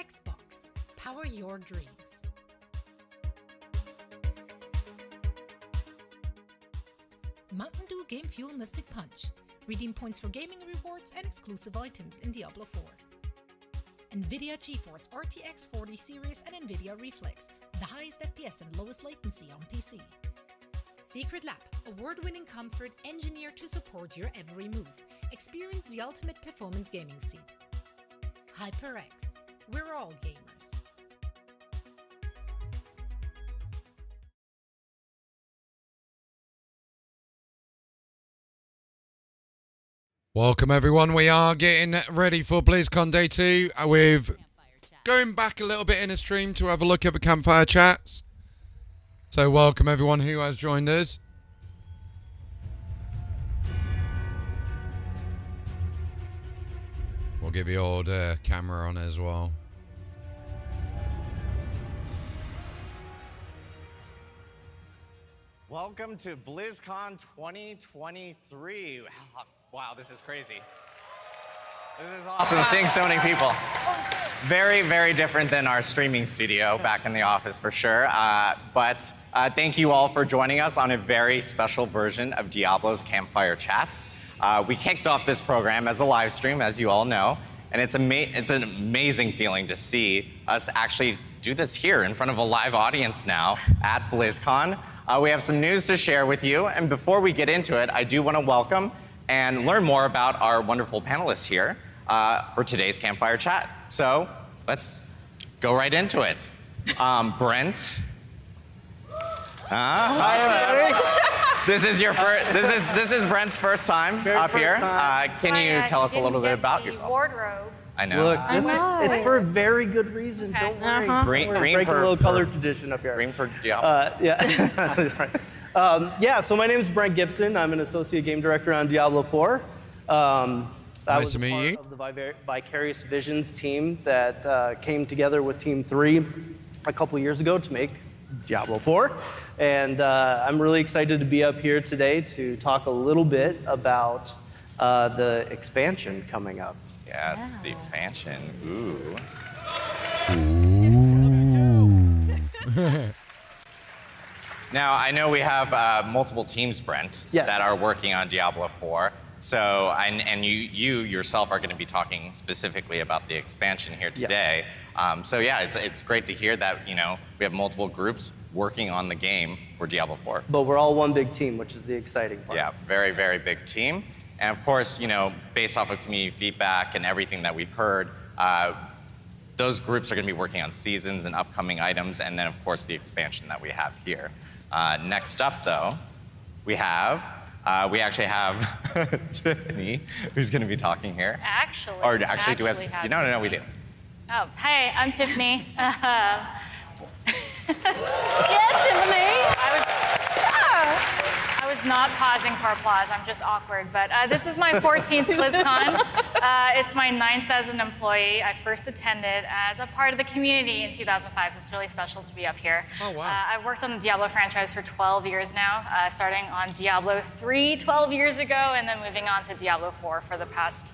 Xbox. Power your dreams. Mountain Dew Game Fuel Mystic Punch. Redeem points for gaming rewards and exclusive items in Diablo 4. NVIDIA GeForce RTX 40 series and NVIDIA Reflex, the highest FPS and lowest latency on PC. Secret Lab, award-winning comfort engineered to support your every move. Experience the ultimate performance gaming seat. HyperX, we're all gamers. Welcome everyone, we are getting ready for BlizzCon Day 2 with going back a little bit in a stream to have a look at the campfire chats. So welcome everyone who has joined us. We'll give you all the camera on as well. Welcome to BlizzCon 2023. Wow, this is crazy. This is awesome, seeing so many people. Very, very different than our streaming studio back in the office for sure. But thank you all for joining us on a very special version of Diablo's Campfire Chat. We kicked off this program as a live stream, as you all know, and it's an amazing feeling to see us actually do this here in front of a live audience now at BlizzCon. We have some news to share with you, and before we get into it, I do want to welcome and learn more about our wonderful panelists here for today's Campfire Chat. So let's go right into it. Brent. Hi, everybody. This is your first. This is Brent's first time up here. Can you tell us a little bit about yourself? Wardrobe. I know. Look, it's for a very good reason. Okay. Don't worry. Green We're breaking for- a little for- color tradition up here. Green for Diablo. Yeah. Right. Yeah, so my name is Brent Gibson. I'm an associate game director on Diablo 4. I Nice was to a meet part you. of the Vicarious Visions team that came together with Team 3 a couple years ago to make Diablo 4. And I'm really excited to be up here today to talk a little bit about the expansion coming up. Yes, the expansion. Ooh. Now, I know we have multiple teams, Brent, Yes. that are working on Diablo 4. So, and you yourself are going to be talking specifically about the expansion here today. So yeah, it's great to hear that, you know, we have multiple groups working on the game for Diablo 4. But we're all one big team, which is the exciting part. Yeah, very, very big team. And of course, you know, based off of community feedback and everything that we've heard, those groups are going to be working on seasons and upcoming items, and then of course the expansion that we have here. Next up, though, we actually have Tiffany, who's going to be talking here. Actually. Or actually, do we have? have No, we do. Oh, hey, I'm Tiffany. Yeah, Tiffany. I was not pausing for applause. I'm just awkward. But this is my 14th BlizzCon. It's my 9th as an employee. I first attended as a part of the community in 2005, so it's really special to be up here. Oh, wow. I've worked on the Diablo franchise for 12 years now, starting on Diablo 3 12 years ago, and then moving on to Diablo 4 for the past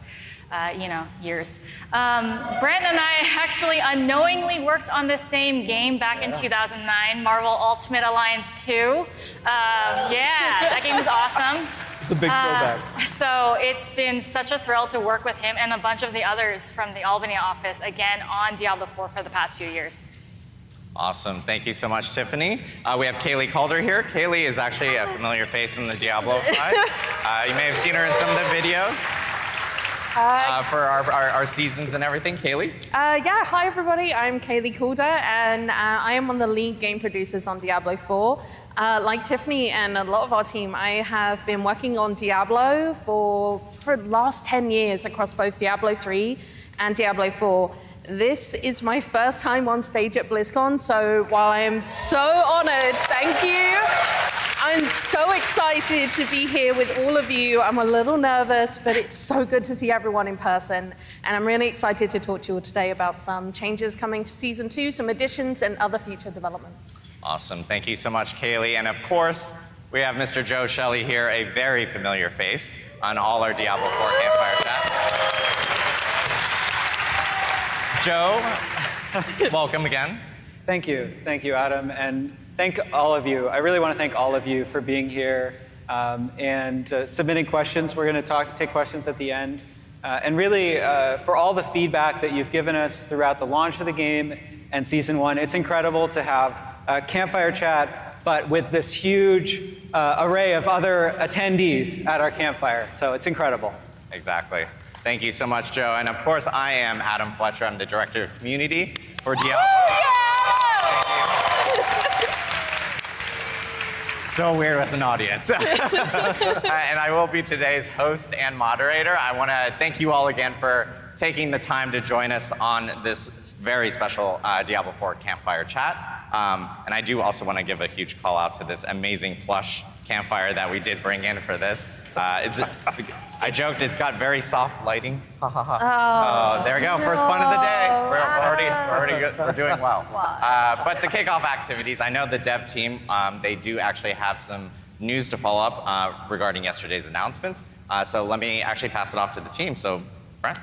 years. Brent and I actually unknowingly worked on the same game back in 2009, Marvel Ultimate Alliance 2. That game was awesome. It's a big throwback. So it's been such a thrill to work with him and a bunch of the others from the Albany office, again, on Diablo 4 for the past few years. Awesome. Thank you so much, Tiffany. We have Kaylee Calder here. Kaylee is actually a familiar face on the Diablo side. You may have seen her in some of the videos. For our seasons and everything. Kaylee? Yeah, hi everybody. I'm Kaylee Calder, and I am one of the lead game producers on Diablo 4. Like Tiffany and a lot of our team, I have been working on Diablo for the last 10 years across both Diablo 3 and Diablo 4. This is my first time on stage at BlizzCon, so while I am so honored, thank you. I'm so excited to be here with all of you. I'm a little nervous, but it's so good to see everyone in person. And I'm really excited to talk to you all today about some changes coming to Season 2, some additions, and other future developments. Awesome. Thank you so much, Kaylee. And of course, we have Mr. Joe Shelley here, a very familiar face on all our Diablo 4 campfire chats. Joe, welcome again. Thank you, Adam, and thank all of you. I really want to thank all of you for being here and submitting questions. We're going to take questions at the end. And really, for all the feedback that you've given us throughout the launch of the game and Season 1, it's incredible to have a campfire chat, but with this huge array of other attendees at our campfire. So it's incredible. Exactly. Thank you so much, Joe. And of course, I am Adam Fletcher. I'm the Director of Community for Diablo. So weird with an audience. And I will be today's host and moderator. I want to thank you all again for taking the time to join us on this very special Diablo 4 campfire chat. And I do also want to give a huge call out to this amazing plush campfire that we did bring in for this. I joked it's got very soft lighting. Oh, there we go. First fun of the day. We're doing well. But to kick off activities, I know the dev team, they do actually have some news to follow up regarding yesterday's announcements. So let me actually pass it off to the team. So, Brent?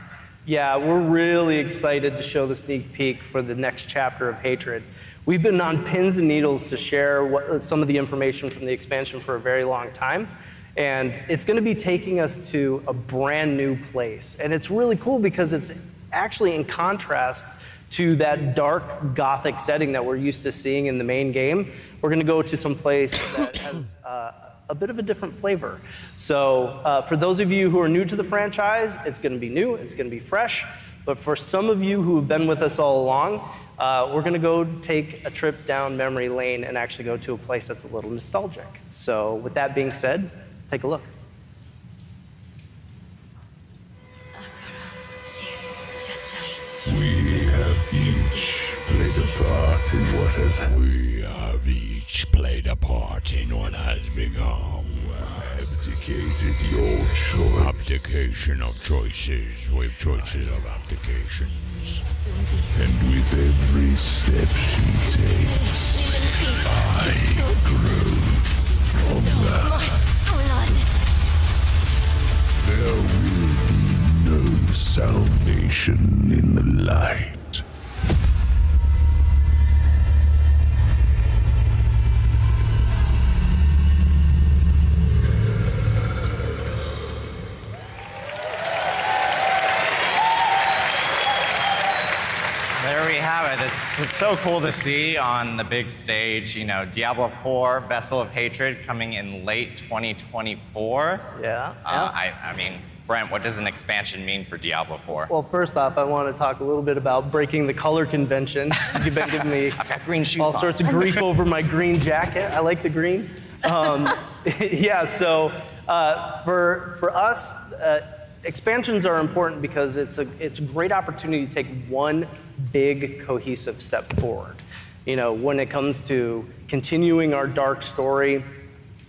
Yeah, we're really excited to show the sneak peek for the next chapter of Hatred. We've been on pins and needles to share some of the information from the expansion for a very long time. And it's going to be taking us to a brand new place. And it's really cool because it's actually in contrast to that dark Gothic setting that we're used to seeing in the main game. We're going to go to some place that has a bit of a different flavor. So for those of you who are new to the franchise, it's going to be new, it's going to be fresh. But for some of you who have been with us all along, we're going to go take a trip down memory lane and actually go to a place that's a little nostalgic. So with that being said, let's take a look. We have each played a part in what has become. Abdicated your choice. Abdication of choices with choices of abdications. And with every step she takes, I grow stronger. There will be no salvation in the light. There we have it. It's so cool to see on the big stage, you know, Diablo 4, Vessel of Hatred coming in late 2024. Yeah. I mean, Brent, what does an expansion mean for Diablo 4? Well, first off, I want to talk a little bit about breaking the color convention. You've been giving me I've got green shoes all on. sorts of grief over my green jacket. I like the green. Yeah, so for us, expansions are important because it's a great opportunity to take one big cohesive step forward. You know, when it comes to continuing our dark story,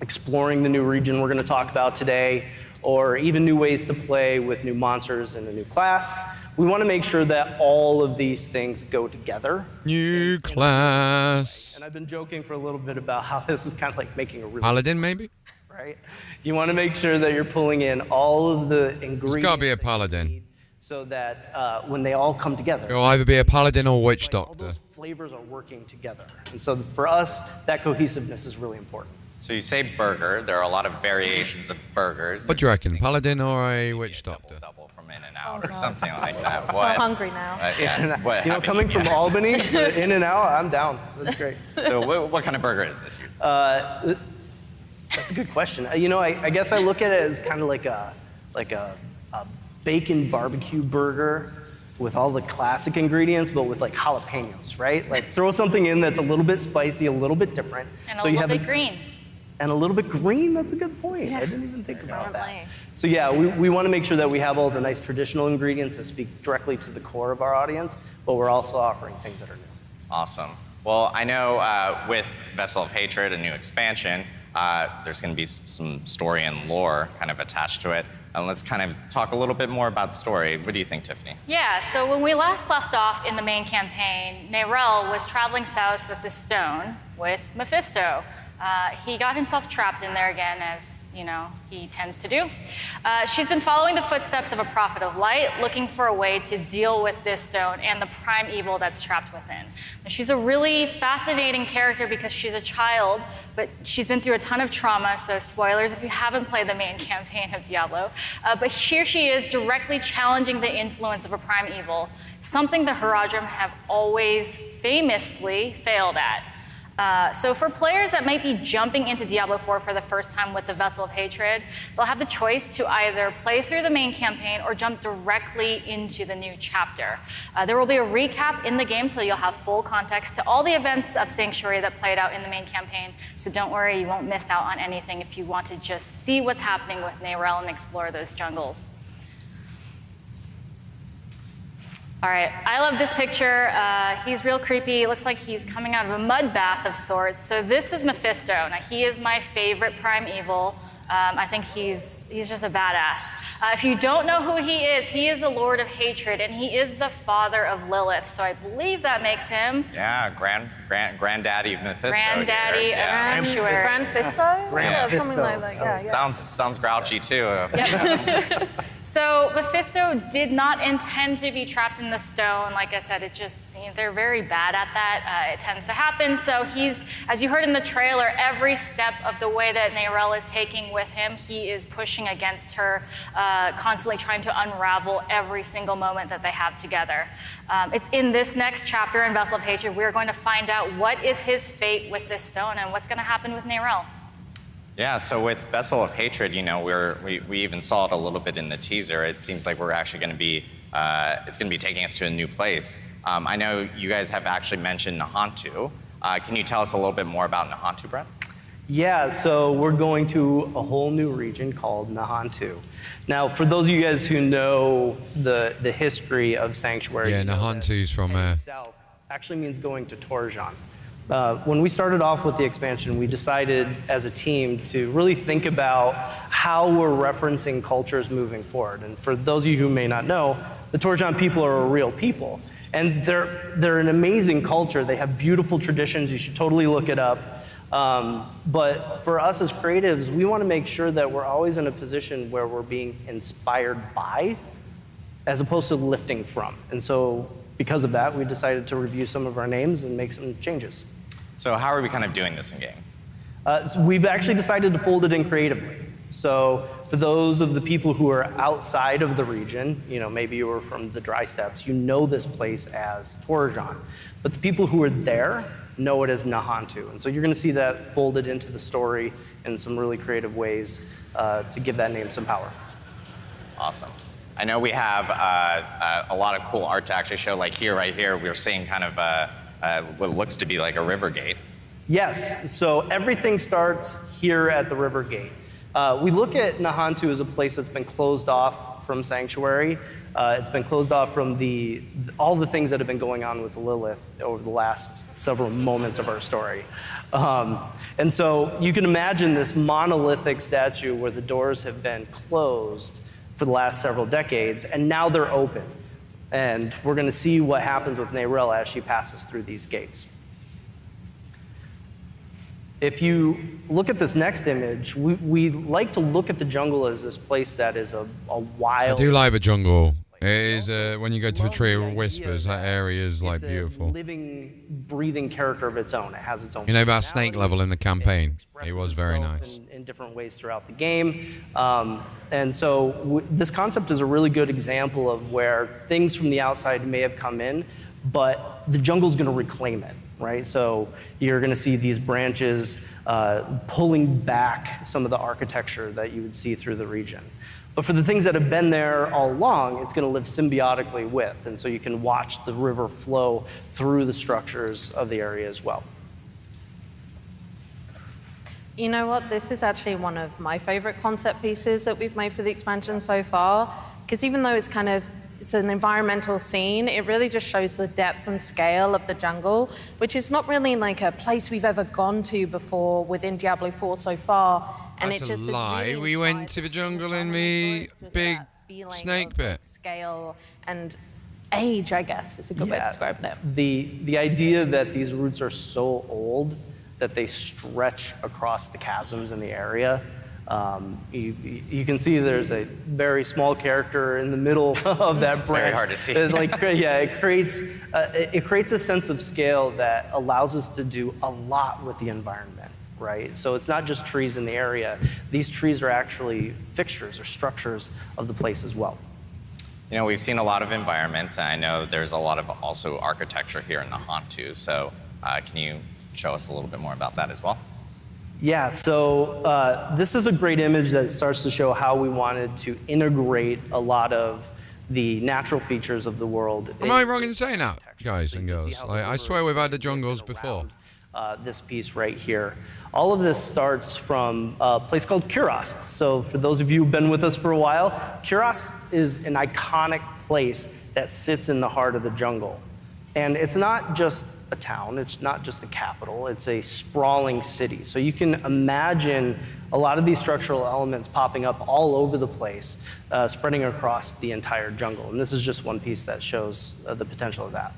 exploring the new region we're going to talk about today, or even new ways to play with new monsters and a new class, we want to make sure that all of these things go together. New class. And I've been joking for a little bit about how this is kind of like making a really Paladin, maybe? right? You want to make sure that you're pulling in all of the ingredients. It's got to be a that you paladin. need so that when they all come together, It'll either be a paladin or witch all doctor. those flavors are working together. And so for us, that cohesiveness is really important. So you say burger. There are a lot of variations of burgers. What do you reckon, paladin or a witch doctor? Double from In-N-Out or something like that. So hungry now. Yeah. What You know, have coming from guys? Albany, in and out, I'm down. That's great. So what kind of burger is this? That's a good question. You know, I guess I look at it as kind of like a bacon barbecue burger with all the classic ingredients, but with like jalapenos, right? Like throw something in that's a little bit spicy, a little bit different. And so a you little have bit green. And a little bit green, that's a good point. I didn't even think about that. Apparently. So yeah, we want to make sure that we have all the nice traditional ingredients that speak directly to the core of our audience, but we're also offering things that are new. Awesome. Well, I know with Vessel of Hatred, a new expansion, there's going to be some story and lore kind of attached to it. And let's kind of talk a little bit more about story. What do you think, Tiffany? Yeah, so when we last left off in the main campaign, Neyrelle was traveling south with the stone with Mephisto. He got himself trapped in there again, as he tends to do. She's been following the footsteps of a prophet of light, looking for a way to deal with this stone and the prime evil that's trapped within. Now, she's a really fascinating character because she's a child, but she's been through a ton of trauma, so spoilers if you haven't played the main campaign of Diablo. But here she is directly challenging the influence of a prime evil, something the Haradrim have always famously failed at. So for players that might be jumping into Diablo 4 for the first time with the Vessel of Hatred, they'll have the choice to either play through the main campaign or jump directly into the new chapter. There will be a recap in the game, so you'll have full context to all the events of Sanctuary that played out in the main campaign. So don't worry, you won't miss out on anything if you want to just see what's happening with Neyrelle and explore those jungles. All right, I love this picture. He's real creepy. It looks like he's coming out of a mud bath of sorts. So this is Mephisto. Now, he is my favorite prime evil. I think he's just a badass. If you don't know who he is the Lord of Hatred, and he is the father of Lilith. So I believe that makes him... Yeah, granddaddy of Mephisto. Granddaddy of Sanctuary. Grandfisto? Something like that, yeah. Sounds grouchy, too. Yep. So Mephisto did not intend to be trapped in the stone. Like I said, they're very bad at that. It tends to happen. So he's, as you heard in the trailer, every step of the way that Neyrelle is taking with him, he is pushing against her, constantly trying to unravel every single moment that they have together. It's in this next chapter in Vessel of Hatred, we're going to find out what is his fate with this stone and what's going to happen with Neyrelle. Yeah, so with Vessel of Hatred, we even saw it a little bit in the teaser. It seems like we're actually going to be, it's going to be taking us to a new place. I know you guys have actually mentioned Nahantu. Can you tell us a little bit more about Nahantu, Brett? Yeah, so we're going to a whole new region called Nahantu. Now, for those of you guys who know the history of Sanctuary, yeah, Nahantu's from south actually means going to Torjan. When we started off with the expansion, we decided as a team to really think about how we're referencing cultures moving forward. And for those of you who may not know, the Torjan people are a real people. And they're an amazing culture. They have beautiful traditions. You should totally look it up. But for us as creatives, we want to make sure that we're always in a position where we're being inspired by, as opposed to lifting from. And so because of that, we decided to review some of our names and make some changes. So how are we kind of doing this in game? So we've actually decided to fold it in creatively. So for those of the people who are outside of the region, maybe you were from the Dry Steppes, you know this place as Torjan. But the people who are there know it as Nahantu. And so you're going to see that folded into the story in some really creative ways to give that name some power. Awesome. I know we have a lot of cool art to actually show. Like right here, we're seeing kind of what looks to be like a river gate. Yes, so everything starts here at the river gate. We look at Nahantu as a place that's been closed off from Sanctuary. It's been closed off from all the things that have been going on with Lilith over the last several moments of our story. And so you can imagine this monolithic statue where the doors have been closed for the last several decades, and now they're open. And we're going to see what happens with Neyrelle as she passes through these gates. If you look at this next image, we like to look at the jungle as this place that is a wild... I do like the jungle. It is, when you go to the Tree of Whispers, that area is like beautiful. It's a living, breathing character of its own. It has its own... You know about snake level in the campaign? It was very nice. In different ways throughout the game. And so this concept is a really good example of where things from the outside may have come in, but the jungle's going to reclaim it. Right? So you're going to see these branches pulling back some of the architecture that you would see through the region. But for the things that have been there all along, it's going to live symbiotically with. And so you can watch the river flow through the structures of the area as well. You know what? This is actually one of my favorite concept pieces that we've made for the expansion so far. Because even though it's an environmental scene, it really just shows the depth and scale of the jungle, which is not really like a place we've ever gone to before within Diablo 4 so far. And That's it just a lie. really We went to the jungle in the big snake bit. Scale and age, I guess, is a good way to describe it. The idea that these roots are so old that they stretch across the chasms in the area. You can see there's a very small character in the middle of that branch. Very hard to see. It creates a sense of scale that allows us to do a lot with the environment, right? So it's not just trees in the area. These trees are actually fixtures or structures of the place as well. You know, we've seen a lot of environments, and I know there's a lot of also architecture here in the haunt too. So can you show us a little bit more about that as well? Yeah, so this is a great image that starts to show how we wanted to integrate a lot of the natural features of the world. Am I wrong in saying that, guys and girls? I swear we've had the jungles before. This piece right here. All of this starts from a place called Kurast. So for those of you who've been with us for a while, Kurast is an iconic place that sits in the heart of the jungle. And it's not just a town, it's not just the capital, it's a sprawling city. So you can imagine a lot of these structural elements popping up all over the place, spreading across the entire jungle. And this is just one piece that shows the potential of that.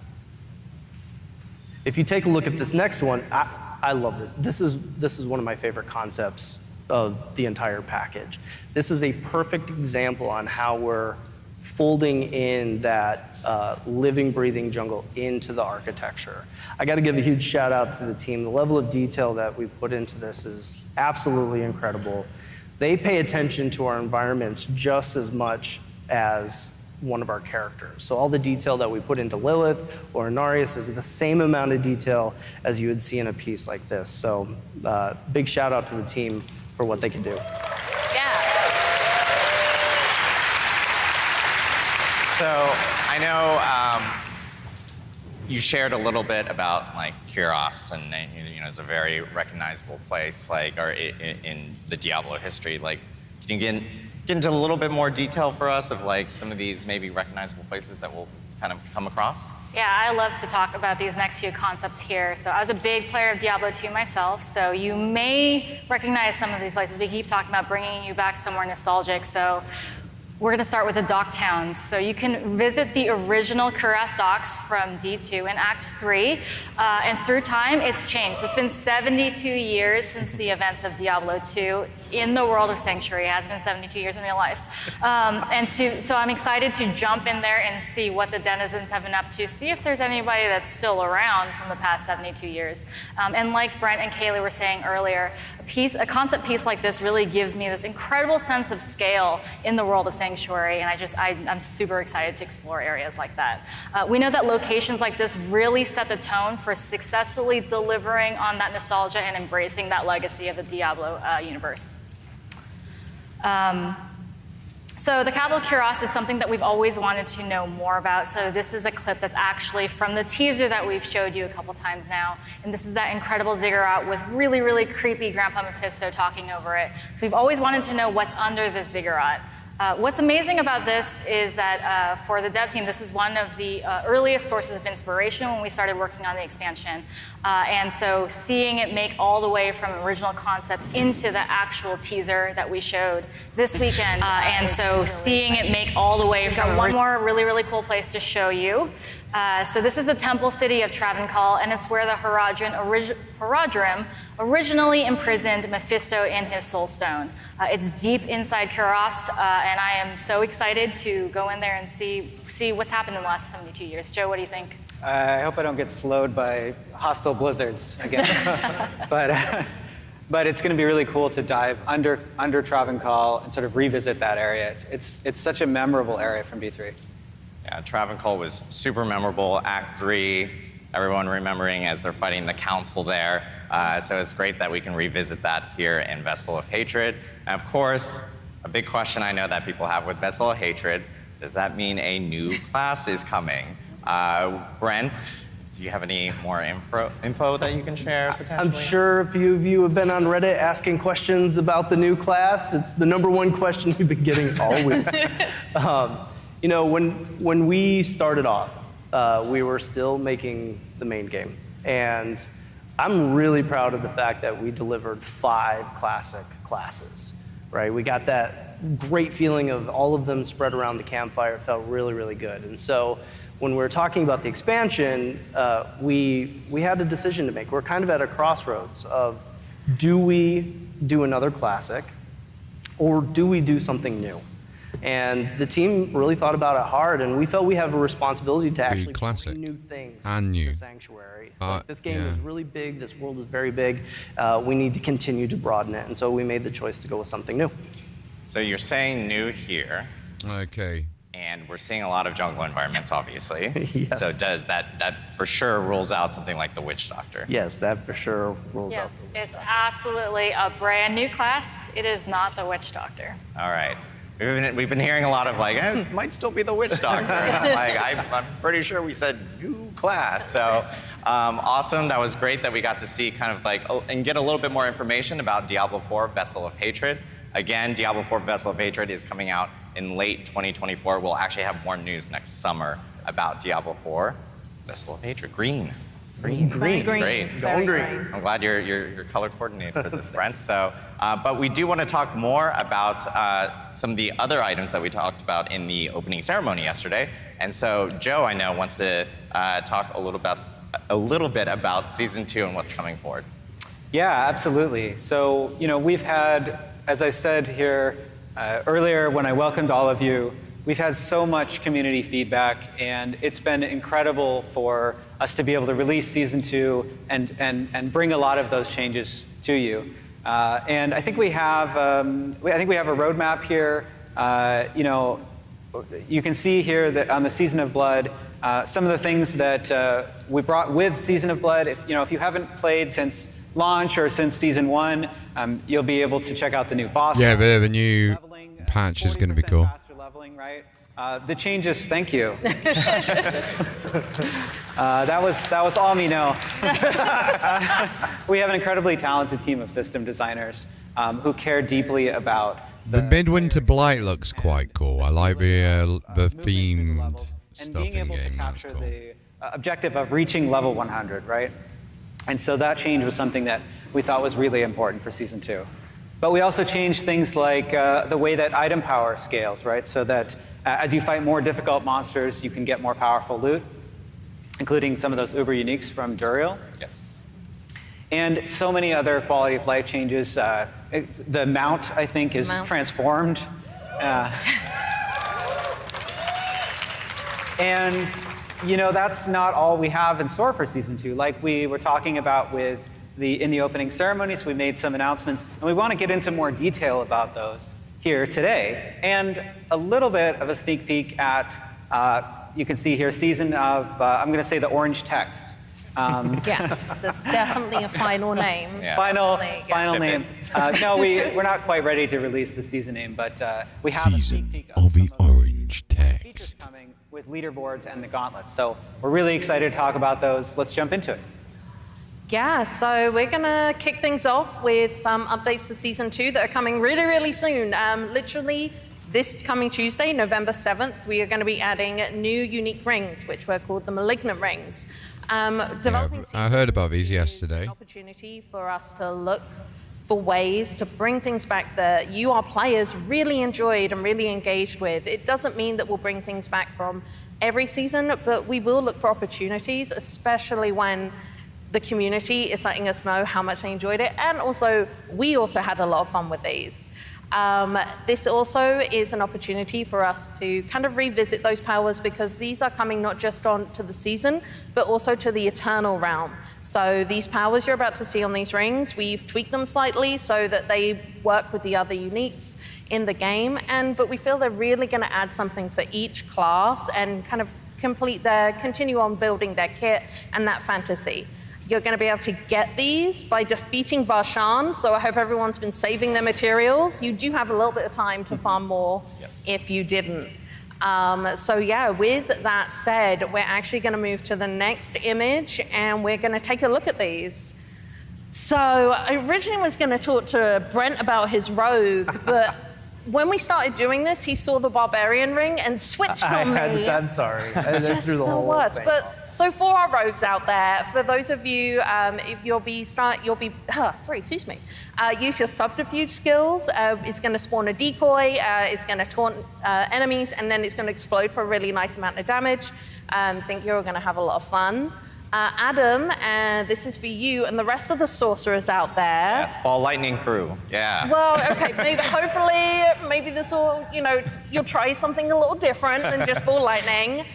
If you take a look at this next one, I love this. This is one of my favorite concepts of the entire package. This is a perfect example on how we're folding in that living, breathing jungle into the architecture. I got to give a huge shout out to the team. The level of detail that we put into this is absolutely incredible. They pay attention to our environments just as much as one of our characters. So all the detail that we put into Lilith or Inarius is the same amount of detail as you would see in a piece like this. So big shout out to the team for what they can do. Yeah. So I know you shared a little bit about like Kurast, and you know it's a very recognizable place, like or in the Diablo history. Like, can you get into a little bit more detail for us of like some of these maybe recognizable places that we'll kind of come across? Yeah, I love to talk about these next few concepts here. So I was a big player of Diablo 2 myself, so you may recognize some of these places. We keep talking about bringing you back somewhere nostalgic. So we're going to start with the dock towns. So you can visit the original Kurast docks from D2 in Act 3. And through time, it's changed. It's been 72 years since the events of Diablo 2 in the world of Sanctuary. It has been 72 years in real life. So I'm excited to jump in there and see what the denizens have been up to, see if there's anybody that's still around from the past 72 years. And like Brent and Kaylee were saying earlier, a concept piece like this really gives me this incredible sense of scale in the world of Sanctuary, and I'm super excited to explore areas like that. We know that locations like this really set the tone for successfully delivering on that nostalgia and embracing that legacy of the Diablo universe. So the capital Kurast is something that we've always wanted to know more about. So this is a clip that's actually from the teaser that we've showed you a couple times now. And this is that incredible ziggurat with really, really creepy Grandpa Mephisto talking over it. So we've always wanted to know what's under the ziggurat. What's amazing about this is that for the dev team, this is one of the earliest sources of inspiration when we started working on the expansion. And so seeing it make all the way from original concept into the actual teaser that we showed this weekend. One more really, really cool place to show you. So this is the temple city of Travancore, and it's where the Horadrim originally imprisoned Mephisto in his soul stone. It's deep inside Kurast, and I am so excited to go in there and see what's happened in the last 72 years. Joe, what do you think? I hope I don't get slowed by hostile blizzards again. But it's going to be really cool to dive under Travancore and sort of revisit that area. It's such a memorable area from D3. Yeah, Travancore was super memorable. Act 3, everyone remembering as they're fighting the council there. So it's great that we can revisit that here in Vessel of Hatred. And of course, a big question I know that people have with Vessel of Hatred, does that mean a new class is coming? Brent, do you have any more info that you can share potentially? I'm sure a few of you have been on Reddit asking questions about the new class. It's the #1 question we've been getting all week. You know, when we started off, we were still making the main game. And I'm really proud of the fact that we delivered 5 classic classes, right? We got that great feeling of all of them spread around the campfire. It felt really, really good. And so when we're talking about the expansion, we had a decision to make. We're kind of at a crossroads of, do we do another classic, or do we do something new? And the team really thought about it hard, and we felt we have a responsibility to actually bring new things to Sanctuary. Like, this game is really big, this world is very big. We need to continue to broaden it, and so we made the choice to go with something new. So you're saying new here. Okay. And we're seeing a lot of jungle environments, obviously. Yes. So does that for sure rules out something like the Witch Doctor? Yes, that for sure rules out the Witch It's Doctor. absolutely a brand new class. It is not the Witch Doctor. All right. We've been hearing a lot of like, it might still be the Witch Doctor. I'm pretty sure we said new class. So awesome. That was great that we got to see kind of like, and get a little bit more information about Diablo 4 Vessel of Hatred. Again, Diablo 4 Vessel of Hatred is coming out in late 2024. We'll actually have more news next summer about Diablo 4 Vessel of Hatred. Green. It's great. Going green. I'm glad you're color coordinated for this, Brent. So, but we do want to talk more about some of the other items that we talked about in the opening ceremony yesterday. And so Joe, I know, wants to talk a little bit about Season 2 and what's coming forward. Yeah, absolutely. So, we've had, as I said here earlier when I welcomed all of you, we've had so much community feedback, and it's been incredible for us to be able to release Season 2 and bring a lot of those changes to you. And I think we have a roadmap here. You can see here that on the Season of Blood, some of the things that we brought with Season of Blood. If you haven't played since launch or since Season 1, you'll be able to check out the new boss. Yeah, the new patch is going to be cool. Faster leveling, right? The changes, thank you. That was all me, no. We have an incredibly talented team of system designers who care deeply about the Midwinter Blight looks quite cool. I like the themed and stuff being in able to game. capture the objective of reaching level 100, right? And so that change was something that we thought was really important for Season 2. But we also changed things like the way that item power scales, right? So that as you fight more difficult monsters, you can get more powerful loot, including some of those uber uniques from Duriel. Yes. And so many other quality of life changes. The mount, I think, is transformed. And that's not all we have in store for Season 2. Like we were talking about in the opening ceremonies, we made some announcements, and we want to get into more detail about those here today. And a little bit of a sneak peek at, you can see here, Season of, I'm going to say the orange text. Yes, that's definitely a final name. Yeah. Final name. No, we're not quite ready to release the season name, but we have a sneak peek of the some orange features text. coming with leaderboards and the gauntlets. So we're really excited to talk about those. Let's jump into it. Yeah, so we're going to kick things off with some updates to Season 2 that are coming really, really soon. Literally this coming Tuesday, November 7th, we are going to be adding new unique rings, which were called the Malignant Rings. Developing I heard about these Season 2 is yesterday. an opportunity for us to look for ways to bring things back that you, our players, really enjoyed and really engaged with. It doesn't mean that we'll bring things back from every season, but we will look for opportunities, especially when the community is letting us know how much they enjoyed it, and also we also had a lot of fun with these. This also is an opportunity for us to kind of revisit those powers, because these are coming not just on to the season, but also to the Eternal realm. So these powers you're about to see on these rings, we've tweaked them slightly so that they work with the other uniques in the game, but we feel they're really going to add something for each class and kind of continue on building their kit and that fantasy. You're going to be able to get these by defeating Varshan, so I hope everyone's been saving their materials. You do have a little bit of time to farm more if you didn't. So yeah, with that said, we're actually going to move to the next image, and we're going to take a look at these. So I originally was going to talk to Brent about his rogue, but when we started doing this, he saw the barbarian ring and switched on me. I'm sorry. I Just threw the the whole worst. thing But off. so for our rogues out there, for those of you, use your subterfuge skills. It's going to spawn a decoy. It's going to taunt enemies, and then it's going to explode for a really nice amount of damage. Think you're going to have a lot of fun. Adam, this is for you and the rest of the sorcerers out there. Yes, ball lightning crew. Yeah. Well, okay, maybe this will, you'll try something a little different than just ball lightning.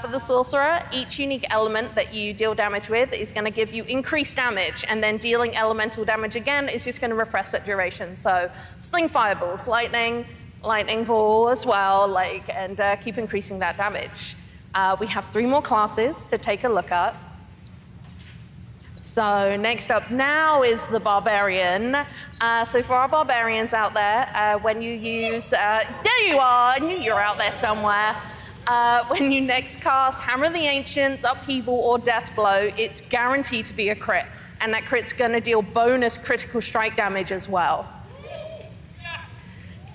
For the sorcerer, each unique element that you deal damage with is going to give you increased damage, and then dealing elemental damage again is just going to refresh that duration. So sling fireballs, lightning ball as well, and keep increasing that damage. We have 3 more classes to take a look at. So next up now is the Barbarian. So for our Barbarians out there, when you use, there you are, I knew you were out there somewhere. When you next cast Hammer of the Ancients, Upheaval, or Death Blow, it's guaranteed to be a crit. And that crit's gonna deal bonus critical strike damage as well.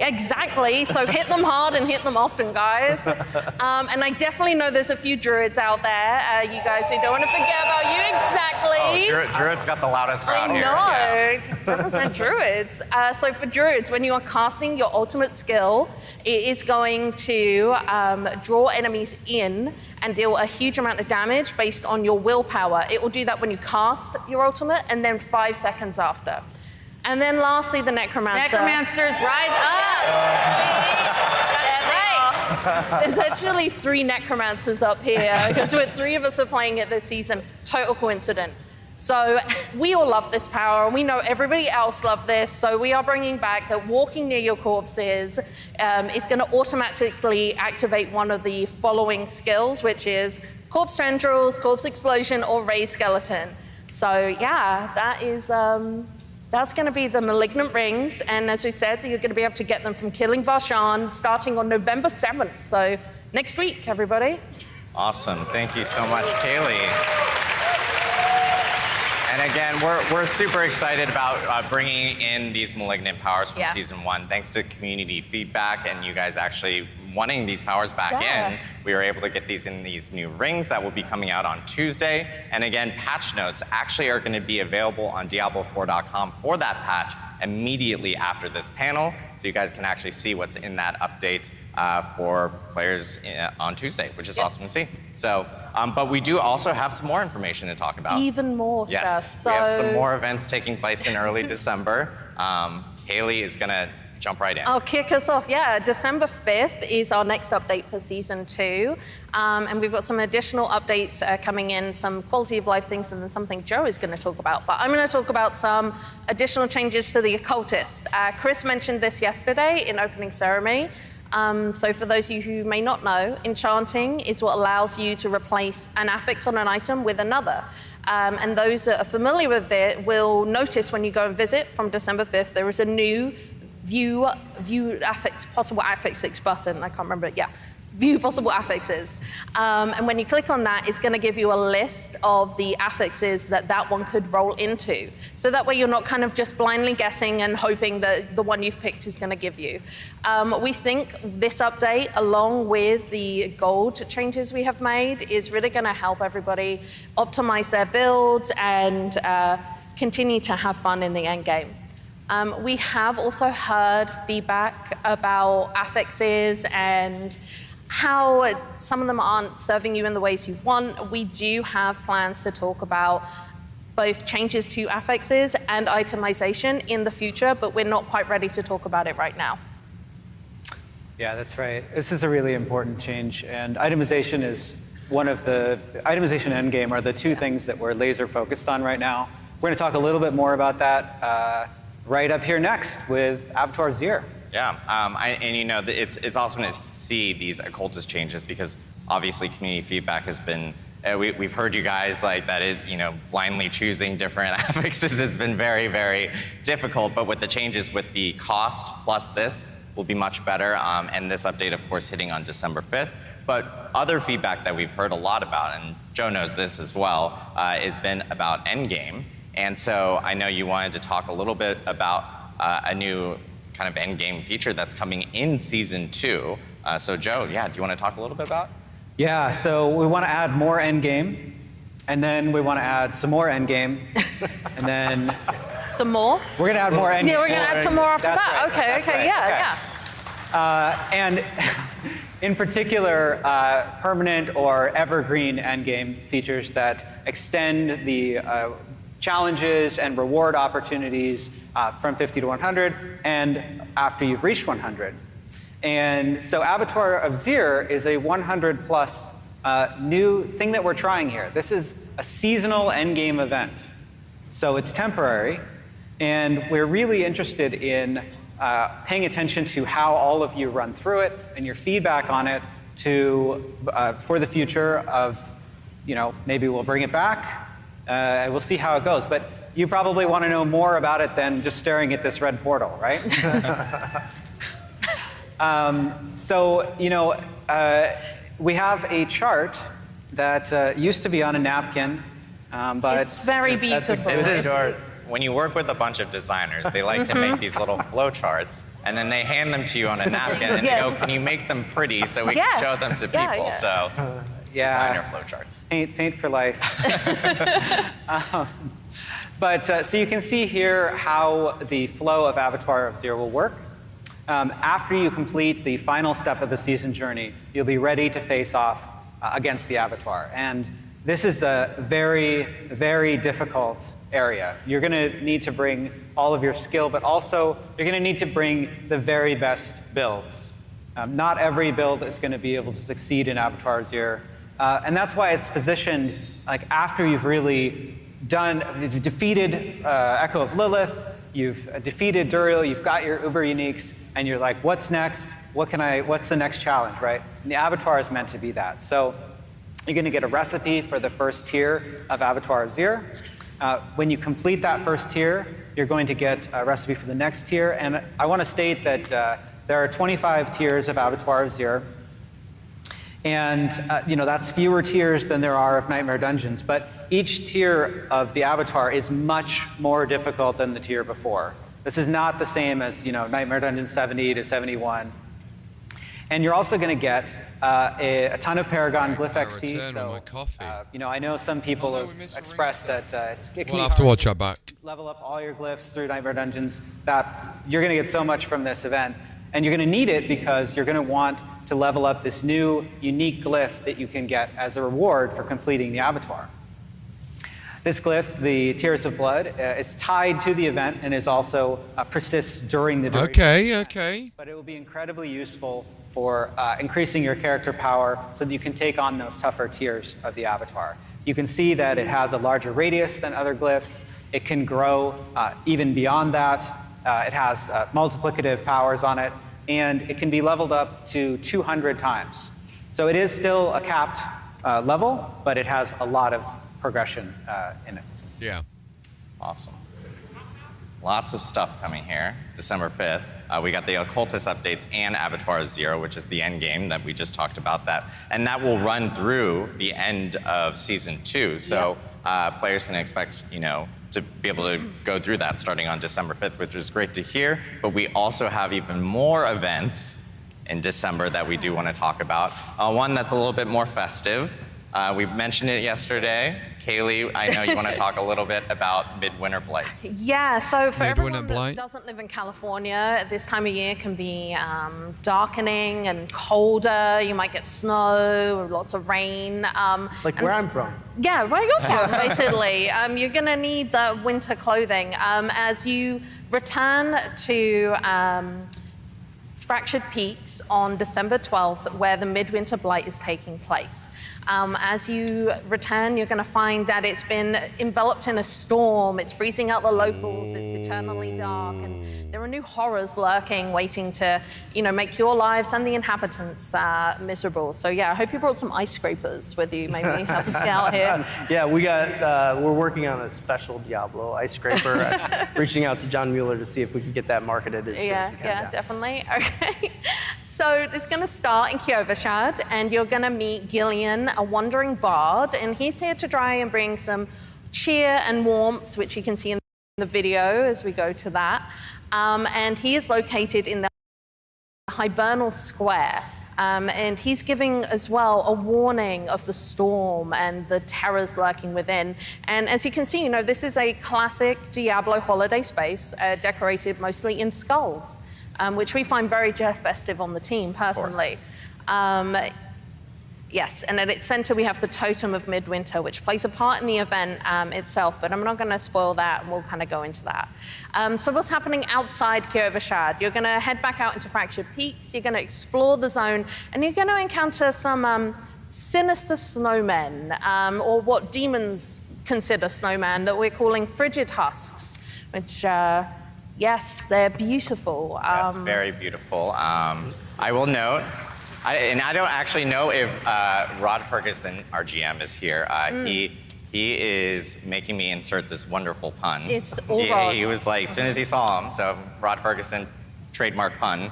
Exactly, so hit them hard and hit them often, guys. And I definitely know there's a few druids out there, you guys who don't want to forget about you, exactly. Oh, Druid's got the loudest crowd here. I know, represent druids. So for druids, when you are casting your ultimate skill, it is going to draw enemies in and deal a huge amount of damage based on your willpower. It will do that when you cast your ultimate and then 5 seconds after. And then lastly, the Necromancer. Necromancers, rise up! That's right. There's actually 3 Necromancers up here, because 3 of us are playing it this season. Total coincidence. So we all love this power, and we know everybody else loves this, so we are bringing back that walking near your corpses is going to automatically activate one of the following skills, which is Corpse Tendrils, Corpse Explosion, or Raised Skeleton. So yeah, that is... That's going to be the Malignant Rings, and as we said, you're going to be able to get them from Killing Varshan starting on November 7th. So next week, everybody. Awesome. Thank you so much, Kaylee. And again, we're super excited about bringing in these malignant powers from Season 1. Thanks to community feedback and you guys actually wanting these powers back in, we were able to get these in these new rings that will be coming out on Tuesday. And again, patch notes actually are going to be available on Diablo4.com for that patch immediately after this panel, so you guys can actually see what's in that update for players on Tuesday, which is awesome to see. So, but we do also have some more information to talk about. Even more stuff. Yes, we have some more events taking place in early December. Kaylee is going to jump right in. I'll kick us off. Yeah, December 5th is our next update for Season 2. And we've got some additional updates coming in, some quality of life things, and then something Joe is going to talk about. But I'm going to talk about some additional changes to the Occultist. Chris mentioned this yesterday in opening ceremony. So for those of you who may not know, enchanting is what allows you to replace an affix on an item with another. And those that are familiar with it will notice when you go and visit from December 5th, there is a new view affix, possible affixes button. I can't remember it. Yeah, view possible affixes. And when you click on that, it's going to give you a list of the affixes that one could roll into. So that way you're not kind of just blindly guessing and hoping that the one you've picked is going to give you. We think this update, along with the gold changes we have made, is really going to help everybody optimize their builds and continue to have fun in the end game. We have also heard feedback about affixes and how some of them aren't serving you in the ways you want. We do have plans to talk about both changes to affixes and itemization in the future, but we're not quite ready to talk about it right now. Yeah, that's right. This is a really important change, and itemization is one of the, itemization and endgame are the 2 things that we're laser focused on right now. We're going to talk a little bit more about that right up here next with Avatar Zir. Yeah, and you know, it's awesome to see these occultist changes because obviously community feedback has been, we've heard you guys like that it, you know, blindly choosing different affixes has been very, very difficult, but with the changes with the cost plus this will be much better, and this update, of course, hitting on December 5th. But other feedback that we've heard a lot about, and Joe knows this as well, has been about endgame. And so I know you wanted to talk a little bit about a new kind of end game feature that's coming in Season 2. So Joe, yeah, do you want to talk a little bit about? Yeah, so we want to add more endgame, and then we want to add some more endgame, and then Some more? we're going to add more endgame. Yeah, we're going to add some more after That's that. right, Okay, that's okay, right, yeah, okay. yeah. And in particular, permanent or evergreen endgame features that extend the challenges and reward opportunities from 50 to 100 and after you've reached 100. And so Abattoir of Zir is a 100 plus new thing that we're trying here. This is a seasonal endgame event. So it's temporary, and we're really interested in paying attention to how all of you run through it and your feedback on it for the future of, maybe we'll bring it back. We'll see how it goes. But you probably want to know more about it than just staring at this red portal, right? We have a chart that used to be on a napkin, but It's very beautiful. This is when you work with a bunch of designers, they like to make these little flow charts, and then they hand them to you on a napkin, and they go, "Can you make them pretty so we can show them to people?" Yeah, yeah. So, designer flow charts. Paint for life. So you can see here how the flow of Abattoir of Zir will work. After you complete the final step of the season journey, you'll be ready to face off against the Abattoir. And this is a very, very difficult area. You're going to need to bring all of your skill, but also you're going to need to bring the very best builds. Not every build is going to be able to succeed in Abattoir of Zir. And that's why it's positioned like after you've really defeated Echo of Lilith, you've defeated Duriel, you've got your Uber Uniques, and you're like, what's next? What's the next challenge, right? And the Abattoir is meant to be that. So you're going to get a recipe for the first tier of Abattoir of Zir. When you complete that first tier, you're going to get a recipe for the next tier. And I want to state that there are 25 tiers of Abattoir of Zir. And that's fewer tiers than there are of Nightmare Dungeons. But each tier of the Abattoir is much more difficult than the tier before. This is not the same as Nightmare Dungeons 70 to 71. And you're also going to get a ton of Paragon Glyph XP. So, I know some people have expressed that it can We'll have to watch that back. Level up all your glyphs through Nightmare Dungeons. That you're going to get so much from this event. And you're going to need it because you're going to want to level up this new unique glyph that you can get as a reward for completing the Abattoir. This glyph, the Tears of Blood, is tied to the event and is also persists during the duration. Okay. But it will be incredibly useful for increasing your character power so that you can take on those tougher tiers of the Abattoir. You can see that it has a larger radius than other glyphs. It can grow even beyond that. It has multiplicative powers on it, and it can be leveled up to 200 times. So it is still a capped level, but it has a lot of progression in it. Yeah. Awesome. Lots of stuff coming here. December 5th. We got the Occultist updates and Abattoir Zero, which is the end game that we just talked about. And that will run through the end of Season 2. So players can expect, to be able to go through that starting on December 5th, which is great to hear. But we also have even more events in December that we do want to talk about. One that's a little bit more festive. We mentioned it yesterday. Kaylee, I know you want to talk a little bit about Midwinter Blight. Yeah, so for Midwinter everyone Blight. that doesn't live in California, this time of year can be darkening and colder. You might get snow, lots of rain. Like where I'm from. Yeah, where you're from, basically. You're going to need the winter clothing. As you return to Fractured Peaks on December 12th, where the Midwinter Blight is taking place. As you return, you're going to find that it's been enveloped in a storm. It's freezing out the locals. It's eternally dark. And there are new horrors lurking, waiting to, make your lives and the inhabitants miserable. So yeah, I hope you brought some ice scrapers with you. Maybe help us out here. Yeah, we're working on a special Diablo ice scraper. Reaching out to John Mueller to see if we could get that marketed as soon as we can. Yeah, definitely. Okay. So it's going to start in Kyovashad, and you're going to meet Gillian, a wandering bard, and he's here to try and bring some cheer and warmth, which you can see in the video as we go to that. and he is located in the Hibernal Square. And he's giving as well a warning of the storm and the terrors lurking within. And as you can see, this is a classic Diablo holiday space, decorated mostly in skulls, which we find very festive on the team, personally. Yes, and at its center we have the Totem of Midwinter, which plays a part in the event itself, but I'm not going to spoil that, and we'll kind of go into that. So what's happening outside Kyovashad? You're going to head back out into Fractured Peaks, you're going to explore the zone, and you're going to encounter some sinister snowmen, or what demons consider snowmen, that we're calling Frigid Husks, which, yes, they're beautiful. Yes, very beautiful. I will note, I don't actually know if Rod Ferguson, our GM, is here. He is making me insert this wonderful pun. It's all Rod. He was like, as soon as he saw him, so Rod Ferguson, trademark pun,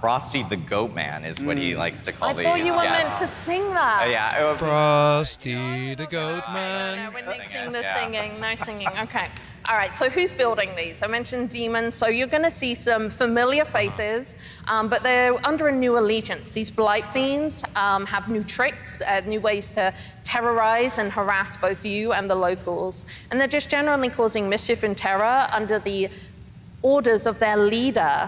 Frosty the Goat Man is what he likes to call these. I thought you were meant to sing that. Yeah. Frosty the Goat Man. No, we're nixing the singing. No singing. Okay. All right, so who's building these? I mentioned demons, so you're going to see some familiar faces, but they're under a new allegiance. These Blight Fiends have new tricks, new ways to terrorize and harass both you and the locals, and they're just generally causing mischief and terror under the orders of their leader,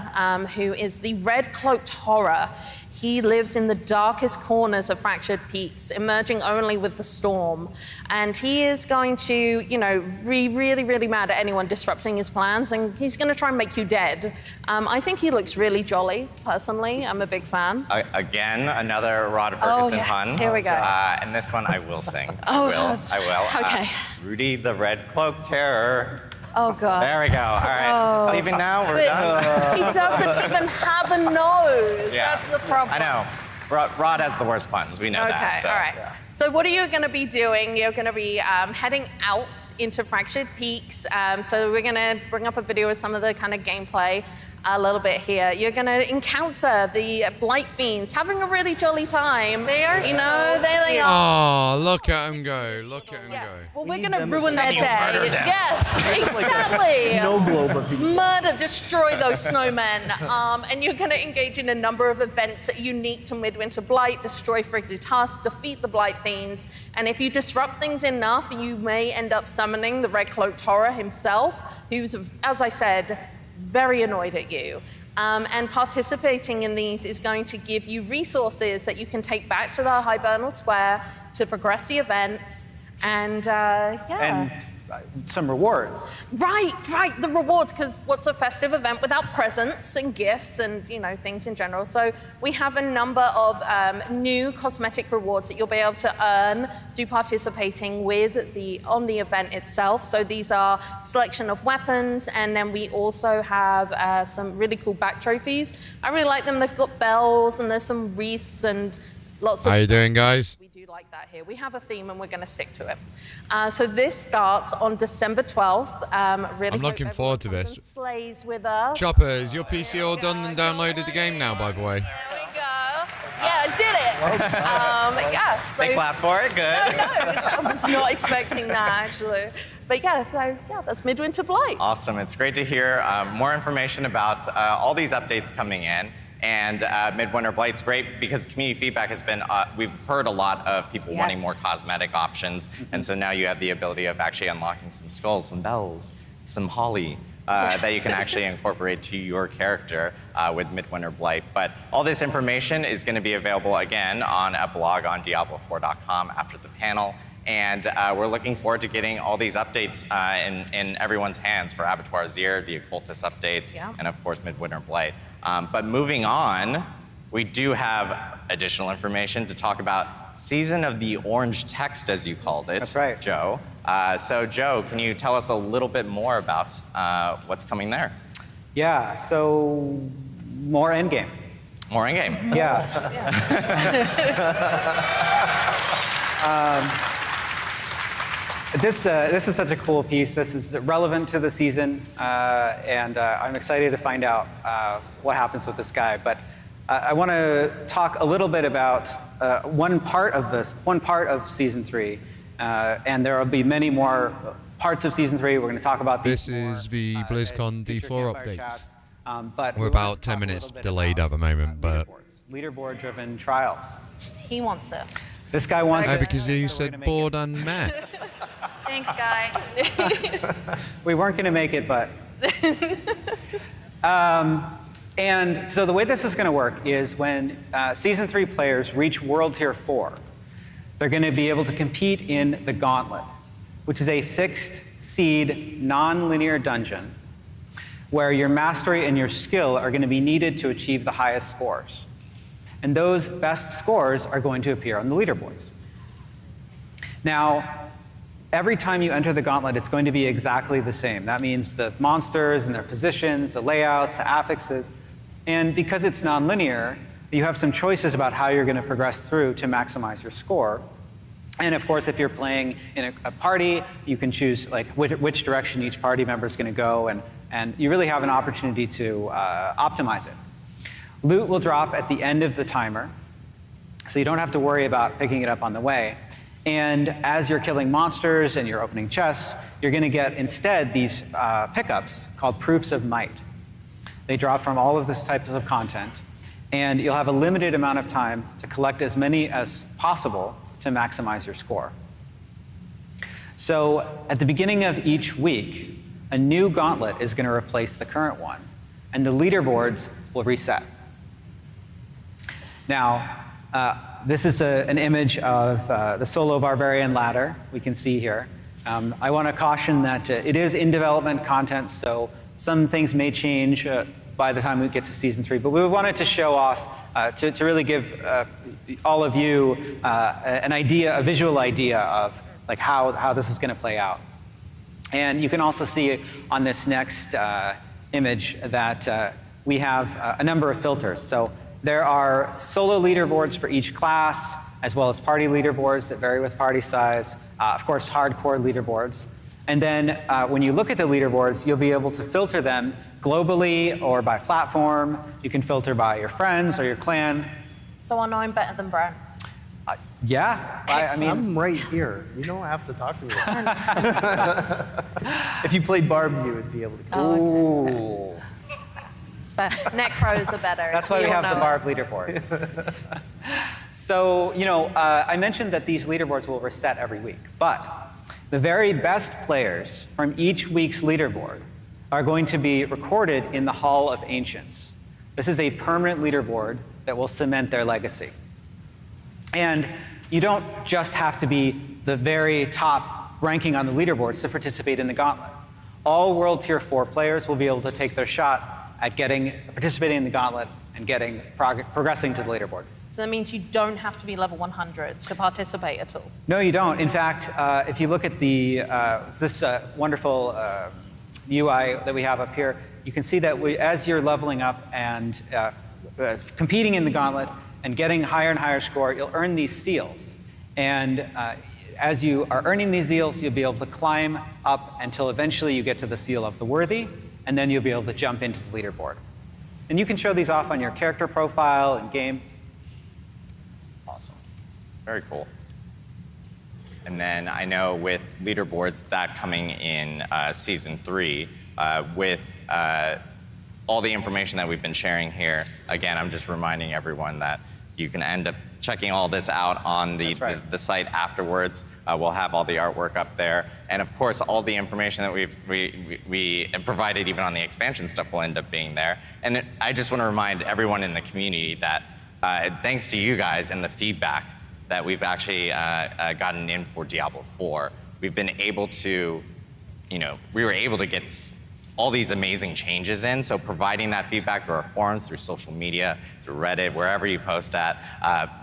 who is the Red Cloaked Horror. He lives in the darkest corners of Fractured Peaks, emerging only with the storm. And he is going to, be really, really mad at anyone disrupting his plans, and he's going to try and make you dead. I think he looks really jolly, personally. I'm a big fan. Again, another Rod Ferguson pun. Here we go. And this one I will sing. I will. Okay. Rudy the Red Cloaked Terror. Oh, God. There we go. All right. Just leaving now. We're done. He doesn't even have a nose. Yeah. That's the problem. I know. Rod has the worst puns. We know that. So. All right. Yeah. So what are you going to be doing? You're going to be heading out into Fractured Peaks. So we're going to bring up a video with some of the kind of gameplay a little bit here. You're going to encounter the Blight Fiends having a really jolly time. They are there they are. Oh, look at him go. Look at him go. Well, we're going to ruin their day. Yes, exactly. Snow globe of these. Murder, destroy those snowmen. And you're going to engage in a number of events that are unique to Midwinter Blight, destroy Frigid Husks, defeat the Blight Fiends, and if you disrupt things enough, you may end up summoning the Red Cloaked Horror himself, who's, as I said, very annoyed at you. And participating in these is going to give you resources that you can take back to the Hibernal Square to progress the event, and And some rewards. Right, the rewards, because what's a festive event without presents and gifts and, things in general? So we have a number of new cosmetic rewards that you'll be able to earn through participating on the event itself. So these are selection of weapons, and then we also have some really cool back trophies. I really like them. They've got bells, and there's some wreaths and lots of... How you doing, guys? Like that here. We have a theme and we're going to stick to it. So this starts on December 12th. Really I'm looking forward to this. Slays with us. Chopper, is your PC all done and downloaded the game now, by the way? There we go. Yeah, I did it. So, They clapped for it. Good. I was not expecting that, actually. But that's Midwinter Blight. Awesome. It's great to hear more information about all these updates coming in. And Midwinter Blight's great because community feedback has been, we've heard a lot of people wanting more cosmetic options. And so now you have the ability of actually unlocking some skulls, some bells, some holly that you can actually incorporate to your character with Midwinter Blight. But all this information is going to be available again on a blog on Diablo4.com after the panel. And we're looking forward to getting all these updates in everyone's hands for Abattoir Zir, the Occultist updates, and of course Midwinter Blight. But moving on, we do have additional information to talk about Season of the Orange Text, as you called it. That's right. Joe. So Joe, can you tell us a little bit more about what's coming there? Yeah, so more endgame. More in-game. Yeah. This is such a cool piece. This is relevant to the season, and I'm excited to find out what happens with this guy. But I want to talk a little bit about one part of season 3, and there will be many more parts of Season 3. We're going to talk about these This is the BlizzCon future D4 campfire updates. chats. But We're we about wanted to 10 talk a minutes little bit delayed about, at the moment, but leaderboard-driven trials. He wants it. This guy wants no, it. because you so we're gonna said make bored and meh. Thanks, Guy. We weren't going to make it, but. And so the way this is going to work is when Season 3 players reach World Tier 4, they're going to be able to compete in the Gauntlet, which is a fixed seed, non-linear dungeon where your mastery and your skill are going to be needed to achieve the highest scores. And those best scores are going to appear on the leaderboards. Now, every time you enter the Gauntlet, it's going to be exactly the same. That means the monsters and their positions, the layouts, the affixes. And because it's non-linear, you have some choices about how you're going to progress through to maximize your score. And of course, if you're playing in a party, you can choose like which direction each party member is going to go, and you really have an opportunity to optimize it. Loot will drop at the end of the timer, so you don't have to worry about picking it up on the way. And as you're killing monsters and you're opening chests, you're going to get instead these pickups called Proofs of Might. They drop from all of this types of content, and you'll have a limited amount of time to collect as many as possible to maximize your score. So at the beginning of each week, a new gauntlet is going to replace the current one, and the leaderboards will reset. Now, this is an image of the solo barbarian ladder we can see here. I want to caution that it is in development content, so some things may change by the time we get to Season 3, but we wanted to show off, to really give all of you an idea, a visual idea of like how this is going to play out. And you can also see on this next image that we have a number of filters. So there are solo leaderboards for each class, as well as party leaderboards that vary with party size, of course, hardcore leaderboards. And then when you look at the leaderboards, you'll be able to filter them globally or by platform. You can filter by your friends or your clan. So I know I'm better than Brent. Yeah, I mean, I'm right here. You don't have to talk to me. If you played Barb, you would be able to. Oh, ooh. It's fair. Necros are better. That's why we have the Barb leaderboard. So, I mentioned that these leaderboards will reset every week, but the very best players from each week's leaderboard are going to be recorded in the Hall of Ancients. This is a permanent leaderboard that will cement their legacy. And you don't just have to be the very top ranking on the leaderboards to participate in the Gauntlet. All World Tier 4 players will be able to take their shot at participating in the Gauntlet and progressing to the leaderboard. So that means you don't have to be level 100 to participate at all? No, you don't. In fact, if you look at this wonderful UI that we have up here, you can see that as you're leveling up and competing in the Gauntlet and getting higher and higher score, you'll earn these seals. And as you are earning these seals, you'll be able to climb up until eventually you get to the Seal of the Worthy, and then you'll be able to jump into the leaderboard. And you can show these off on your character profile in game. Awesome. Very cool. And then I know with leaderboards that coming in Season 3, with all the information that we've been sharing here, again, I'm just reminding everyone that you can end up checking all this out on the site afterwards. We'll have all the artwork up there. And of course, all the information that we provided even on the expansion stuff will end up being there. And I just want to remind everyone in the community that thanks to you guys and the feedback that we've actually gotten in for Diablo 4, we've been able to, we were able to get all these amazing changes in. So providing that feedback through our forums, through social media, through Reddit, wherever you post at,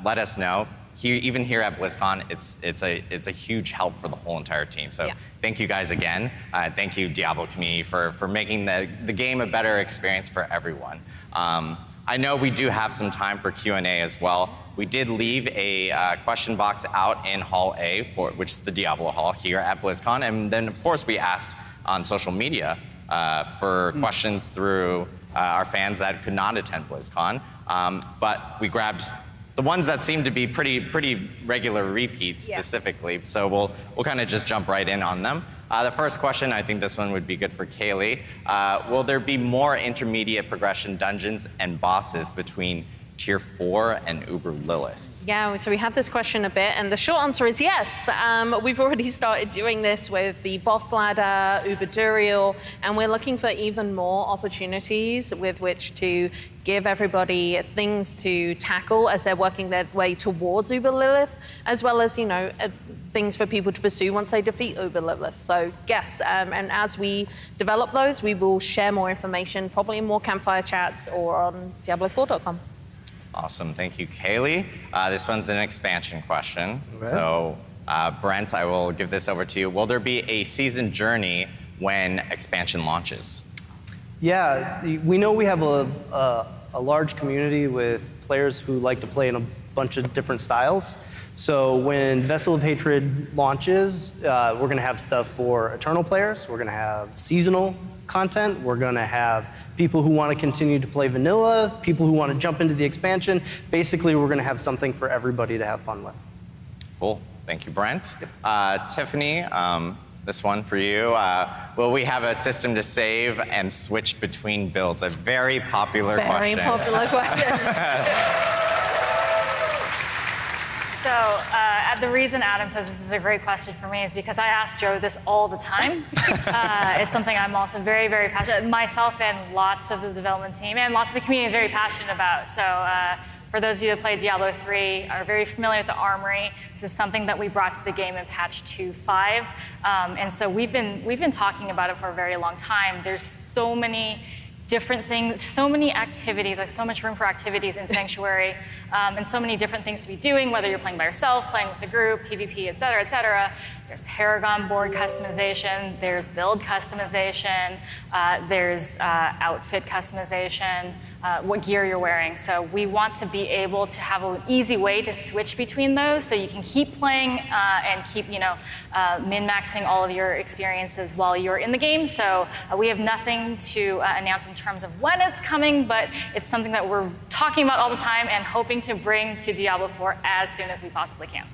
let us know. Even here at BlizzCon, it's a huge help for the whole entire team. So thank you guys again. Thank you, Diablo community, for making the game a better experience for everyone. I know we do have some time for Q&A as well. We did leave a question box out in Hall A, which is the Diablo Hall here at BlizzCon. And then, of course, we asked on social media for questions through our fans that could not attend BlizzCon. But we grabbed the ones that seem to be pretty regular repeats specifically. So we'll kind of just jump right in on them. The first question, I think this one would be good for Kaylee. Will there be more intermediate progression dungeons and bosses between Tier 4 and Uber Lilith? Yeah, so we had this question a bit, and the short answer is yes. We've already started doing this with the boss ladder, Uber Duriel, and we're looking for even more opportunities with which to give everybody things to tackle as they're working their way towards Uber Lilith, as well as, things for people to pursue once they defeat Uber Lilith. So yes, and as we develop those, we will share more information, probably in more campfire chats or on Diablo4.com. Awesome, thank you, Kaylee. This one's an expansion question. Okay. So, Brent, I will give this over to you. Will there be a season journey when expansion launches? Yeah, we know we have a large community with players who like to play in a bunch of different styles. So when Vessel of Hatred launches, we're going to have stuff for Eternal players. We're going to have seasonal content. We're going to have people who want to continue to play vanilla, people who want to jump into the expansion. Basically, we're going to have something for everybody to have fun with. Cool. Thank you, Brent. Tiffany, this one for you. Will we have a system to save and switch between builds? A very popular question. Very popular question. So the reason Adam says this is a great question for me is because I ask Joe this all the time. It's something I'm also very, very passionate, myself and lots of the development team and lots of the community is very passionate about. So for those of you that play Diablo 3, are very familiar with the Armory. This is something that we brought to the game in patch 2.5. And so we've been talking about it for a very long time. There's so many different things, so many activities, like so much room for activities in Sanctuary, and so many different things to be doing, whether you're playing by yourself, playing with a group, PvP, et cetera, et cetera. There's Paragon board customization, there's build customization, there's outfit customization, what gear you're wearing. So we want to be able to have an easy way to switch between those so you can keep playing and keep, min-maxing all of your experiences while you're in the game. So we have nothing to announce in terms of when it's coming, but it's something that we're talking about all the time and hoping to bring to Diablo 4 as soon as we possibly can.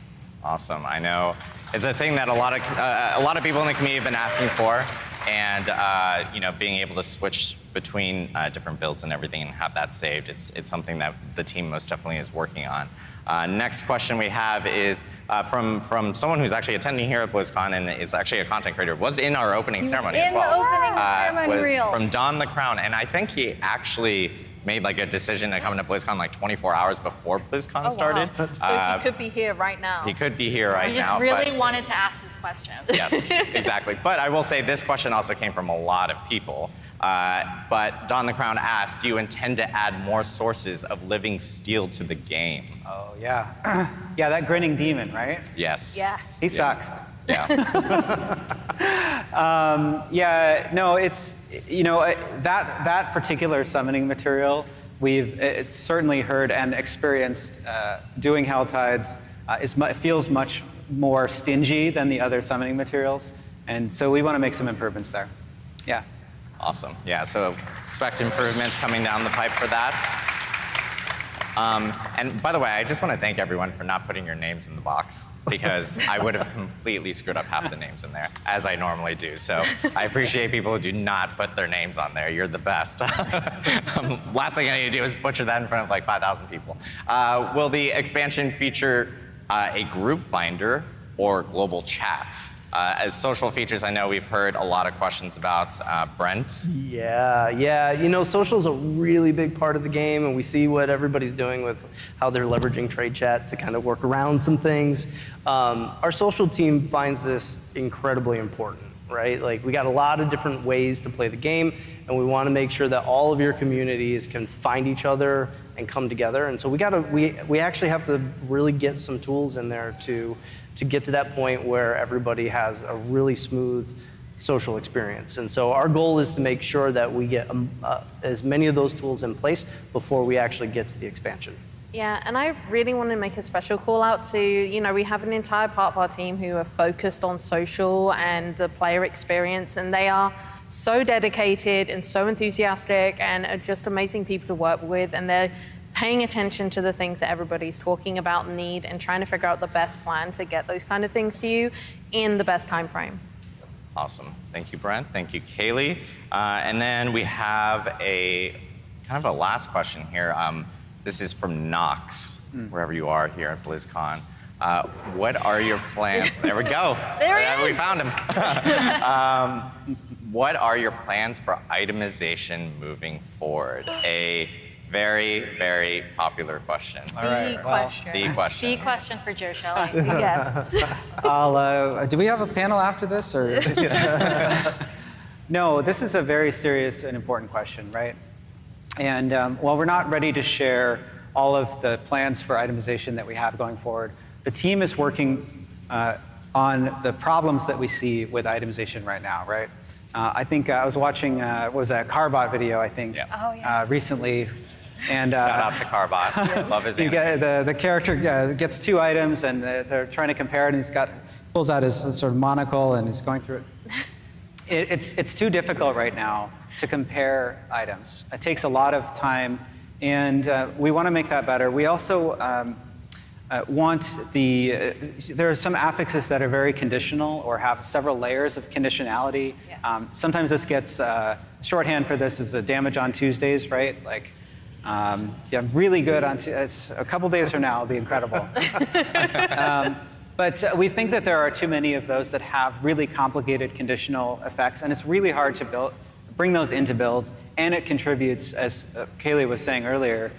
Awesome. I know it's a thing that a lot of people in the community have been asking for, and being able to switch between different builds and everything and have that saved. It's something that the team most definitely is working on. Next question we have is from someone who's actually attending here at BlizzCon and is actually a content creator, was in our opening ceremony as well. In the opening ceremony reel. From Don the Crown, and I think he actually made like a decision to come to BlizzCon like 24 hours before BlizzCon started. Wow. So he could be here right now. He could be here right now. We just really wanted to ask this question. Yes, exactly. But I will say this question also came from a lot of people. But Don the Crown asked, do you intend to add more sources of living steel to the game? Oh, yeah. Yeah, that grinning demon, right? Yes. Yeah. He sucks. Yeah. No, it's, that particular summoning material, we've certainly heard and experienced doing Helltides feels much more stingy than the other summoning materials. And so we want to make some improvements there. Yeah. Awesome. Yeah, so expect improvements coming down the pipe for that. And by the way, I just want to thank everyone for not putting your names in the box, because I would have completely screwed up half the names in there, as I normally do. So I appreciate people who do not put their names on there. You're the best. Last thing I need to do is butcher that in front of like 5,000 people. Will the expansion feature a group finder or global chats? As social features, I know we've heard a lot of questions about. Brent? Yeah. Social's a really big part of the game, and we see what everybody's doing with how they're leveraging trade chat to kind of work around some things. Our social team finds this incredibly important, right? Like, we got a lot of different ways to play the game, and we want to make sure that all of your communities can find each other and come together. And so we actually have to really get some tools in there to get to that point where everybody has a really smooth social experience. And so our goal is to make sure that we get as many of those tools in place before we actually get to the expansion. Yeah, and I really want to make a special call out to, we have an entire part of our team who are focused on social and the player experience, and they are so dedicated and so enthusiastic and are just amazing people to work with, and they're paying attention to the things that everybody's talking about and need, and trying to figure out the best plan to get those kind of things to you in the best time frame. Awesome. Thank you, Brent. Thank you, Kaylee. And then we have a kind of a last question here. This is from Knox, wherever you are here at BlizzCon. What are your plans? There we go. There he We is. found him. What are your plans for itemization moving forward? A very, very popular question. The question. The question. The question for Joe Shelley. Yes. Do we have a panel after this, or? No, this is a very serious and important question, right? And while we're not ready to share all of the plans for itemization that we have going forward, the team is working on the problems that we see with itemization right now, right? I think I was watching, was that Carbot video, I think, recently. And Shout out to Carbot. Love his you animation. get, the character gets two items, and they're trying to compare it, and pulls out his sort of monocle, and he's going through it. It's too difficult right now to compare items. It takes a lot of time, and we want to make that better. We also there are some affixes that are very conditional or have several layers of conditionality. Yeah. Sometimes this gets, shorthand for this is a damage on Tuesdays, right? Like, really good on it's a couple days from now, it'll be incredible. But we think that there are too many of those that have really complicated conditional effects, and it's really hard to bring those into builds, and it contributes, as Kaylee was saying earlier,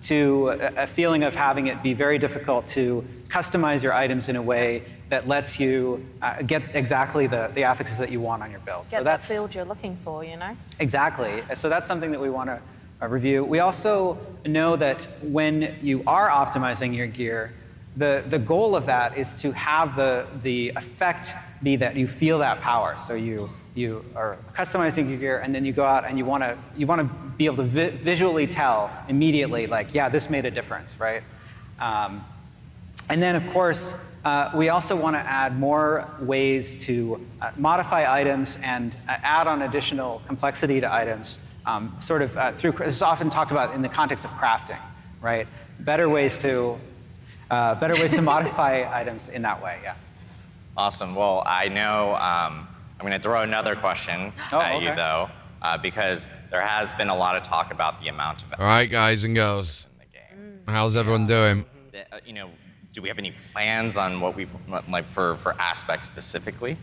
to a feeling of having it be very difficult to customize your items in a way that lets you get exactly the affixes that you want on your build. Get that build you're looking for, you know? Exactly. So that's something that we want to review. We also know that when you are optimizing your gear, the goal of that is to have the effect be that you feel that power. So you are customizing your gear, and then you go out and you want to be able to visually tell immediately, like, yeah, this made a difference, right? And then, of course, we also want to add more ways to modify items and add on additional complexity to items, through. This is often talked about in the context of crafting, right? Better ways to modify items in that way. Yeah. Awesome. Well, I know I'm going to throw another question at you, though, because there has been a lot of talk about the amount of. All right, guys and girls. In the game. How's everyone doing? Do we have any plans on what we like for aspects specifically?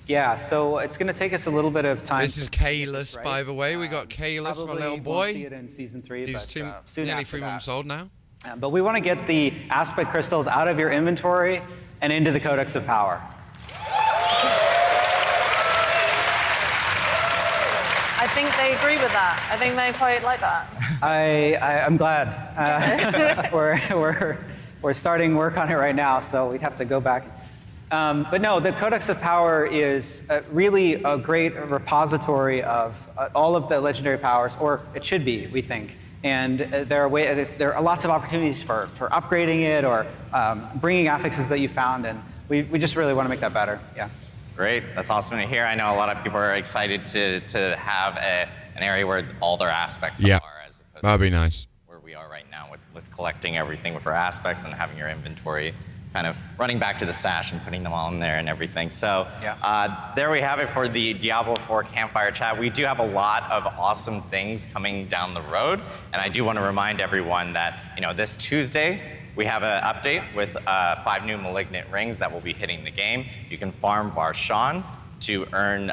Yeah, so it's going to take us a little bit of time. This is Kalis, by the way. We got Kalis, my little boy. Won't see it in season 3, He's but soon nearly after 3 months old now. But we want to get the aspect crystals out of your inventory and into the Codex of Power. I think they agree with that. I think they quite like that. I'm glad. We're starting work on it right now, so we'd have to go back. But no, the Codex of Power is really a great repository of all of the legendary powers, or it should be, we think. And there are lots of opportunities for upgrading it or bringing affixes that you found, and we just really want to make that better. Yeah. Great. That's awesome to hear. I know a lot of people are excited to have an area where all their aspects are, as opposed that'd be to nice. where we are right now with collecting everything with our aspects and having your inventory kind of running back to the stash and putting them all in there and everything. So there we have it for the Diablo 4 Campfire Chat. We do have a lot of awesome things coming down the road, and I do want to remind everyone that this Tuesday we have an update with 5 new Malignant rings that will be hitting the game. You can farm Varshan to earn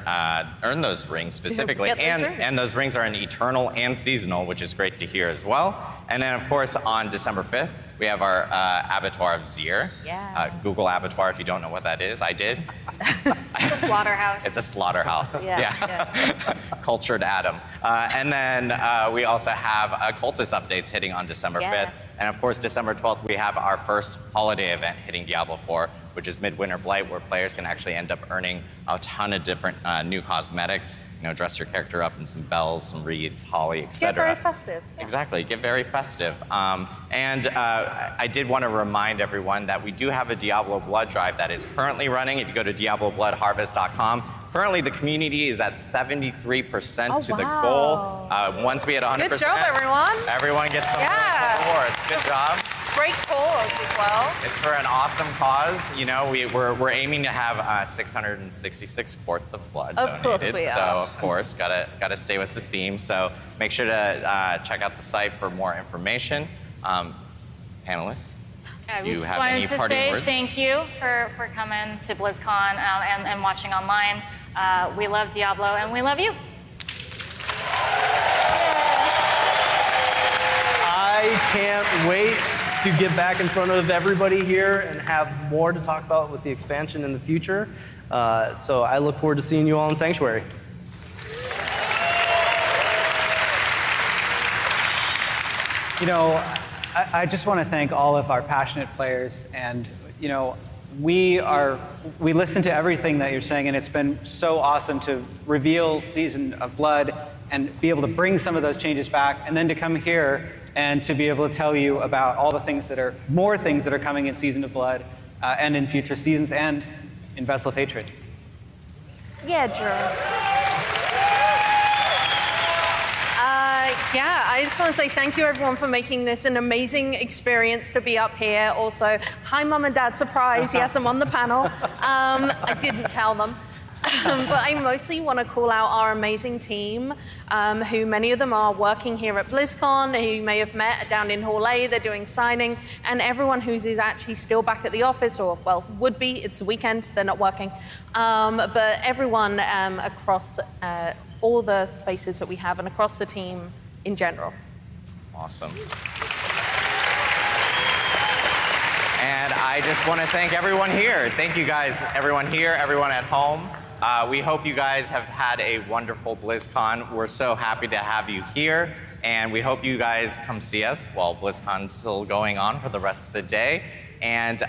those rings specifically, and those rings are in Eternal and Seasonal, which is great to hear as well. And then, of course, on December 5th, we have our Abattoir of Zir. Yeah. Google Abattoir if you don't know what that is. I did. It's a slaughterhouse. It's a slaughterhouse. Yeah. Cultured Adam. And then we also have Cultist updates hitting on December 5th. And of course, December 12th, we have our first holiday event hitting Diablo 4, which is Midwinter Blight, where players can actually end up earning a ton of different new cosmetics. Dress your character up in some bells, some wreaths, holly, etc. Get very festive. Yeah. Exactly, get very festive. And I did want to remind everyone that we do have a Diablo Blood drive that is currently running. If you go to diablobloodharvest.com, currently the community is at 73% to the goal. Once we hit 100%, good job, everyone. Everyone gets some Yeah. rewards. Good job. great cause as well. It's for an awesome cause. You know, we're aiming to have 666 quarts of blood donated. Of course we are. So of course, gotta stay with the theme. So make sure to check out the site for more information. Panelists, do we you just have wanted any to parting say words? thank you for coming to BlizzCon and watching online. We love Diablo and we love you. I can't wait to get back in front of everybody here and have more to talk about with the expansion in the future. So I look forward to seeing you all in Sanctuary. You know, I just want to thank all of our passionate players, and you know, we listen to everything that you're saying, and it's been so awesome to reveal Season of Blood and be able to bring some of those changes back, and then to come here and to be able to tell you about all the things that are more things that are coming in Season of Blood and in future seasons and in Vessel of Hatred. Yeah, Drew. Yeah, I just want to say thank you everyone for making this an amazing experience to be up here. Also, hi Mum and Dad, surprise, yes, I'm on the panel. I didn't tell them. But I mostly want to call out our amazing team, who many of them are working here at BlizzCon, who you may have met down in Hall A, they're doing signing, and everyone who's is actually still back at the office, or well, would be, it's the weekend, they're not working. But everyone across all the spaces that we have and across the team in general. Awesome. And I just want to thank everyone here. Thank you guys, everyone here, everyone at home. We hope you guys have had a wonderful BlizzCon. We're so happy to have you here, and we hope you guys come see us while BlizzCon's still going on for the rest of the day. And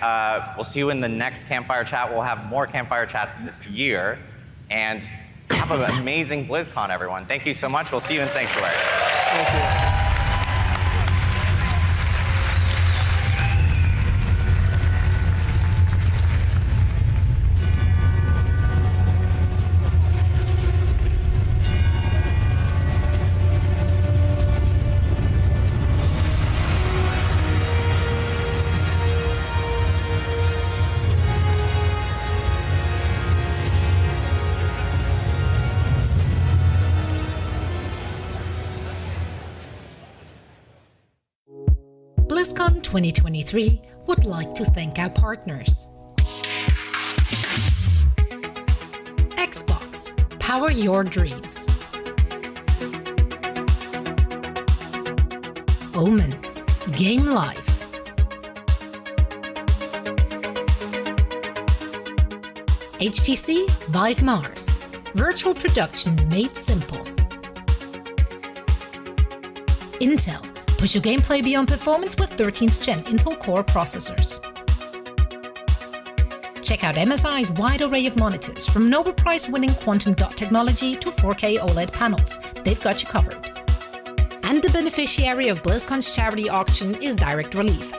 we'll see you in the next Campfire Chat. We'll have more Campfire Chats this year. And have an amazing BlizzCon, everyone. Thank you so much. We'll see you in Sanctuary. Thank you. BlizzCon 2023 would like to thank our partners. Xbox, power your dreams. Omen, game life. HTC Vive Mars, virtual production made simple. Intel, push your gameplay beyond performance with 13th Gen Intel Core processors. Check out MSI's wide array of monitors, from Nobel Prize-winning quantum dot technology to 4K OLED panels. They've got you covered. And the beneficiary of BlizzCon's charity auction is Direct Relief.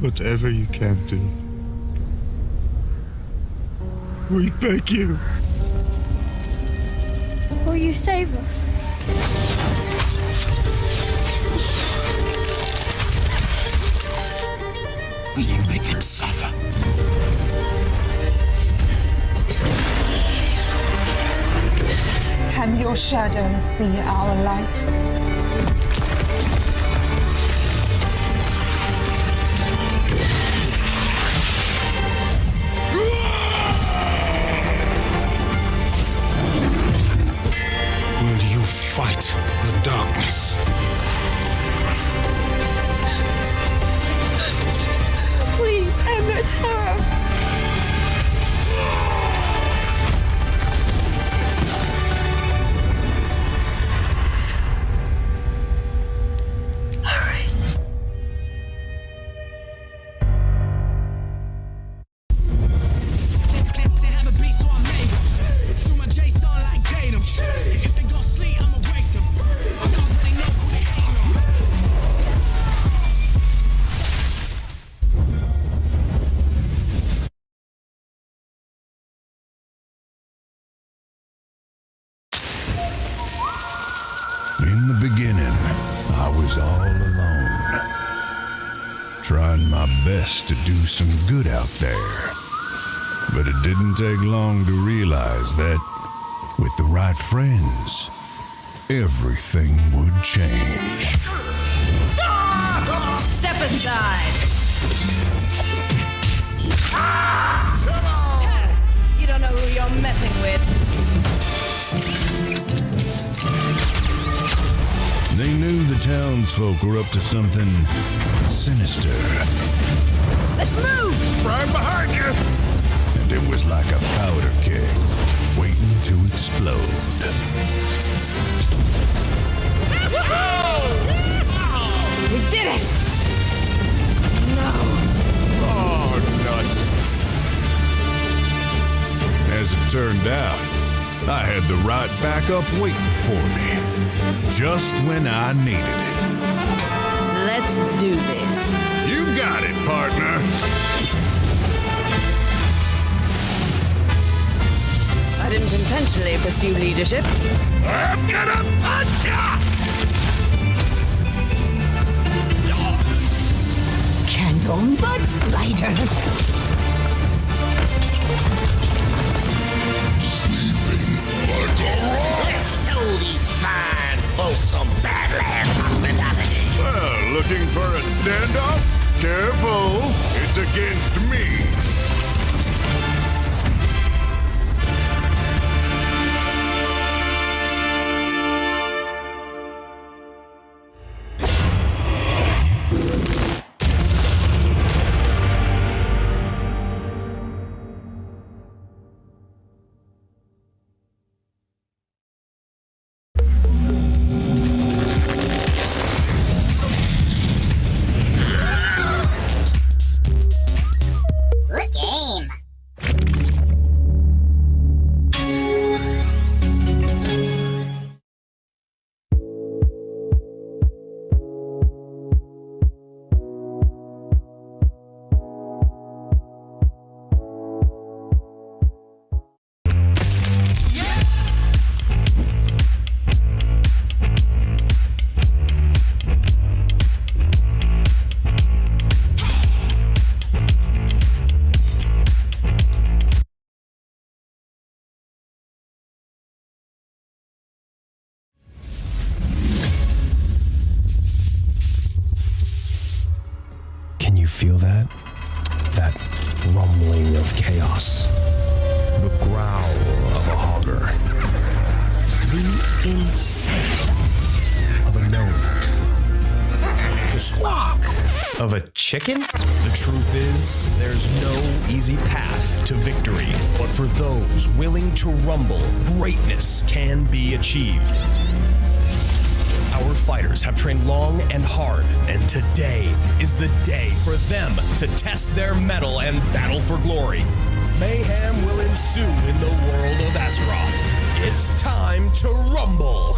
Whatever you can do, we beg you. Will you save us? Will you make them suffer? Can your shadow be our light? Will you fight the darkness? Please, Emmett, her! In the beginning, I was all alone, trying my best to do some good out there. But it didn't take long to realize that with the right friends, everything would change. Step aside. You don't know who you're messing with. They knew the townsfolk were up to something sinister. Let's move! Right behind you! And it was like a powder keg waiting to explode. We did it! No. Oh, nuts. As it turned out, I had the right backup waiting for me, just when I needed it. Let's do this. You got it, partner. I didn't intentionally pursue leadership. I'm gonna punch ya! Candle Bud Slider. Let's show these fine folks some Badland hospitality. Well, looking for a standoff? Careful, it's against me. Can you feel that? That rumbling of chaos. The growl of a hogger. The insect of a gnome. The squawk of a chicken? The truth is, there's no easy path to victory. But for those willing to rumble, greatness can be achieved. Our fighters have trained long and hard, and today is the day for them to test their mettle and battle for glory. Mayhem will ensue in the world of Azeroth. It's time to rumble.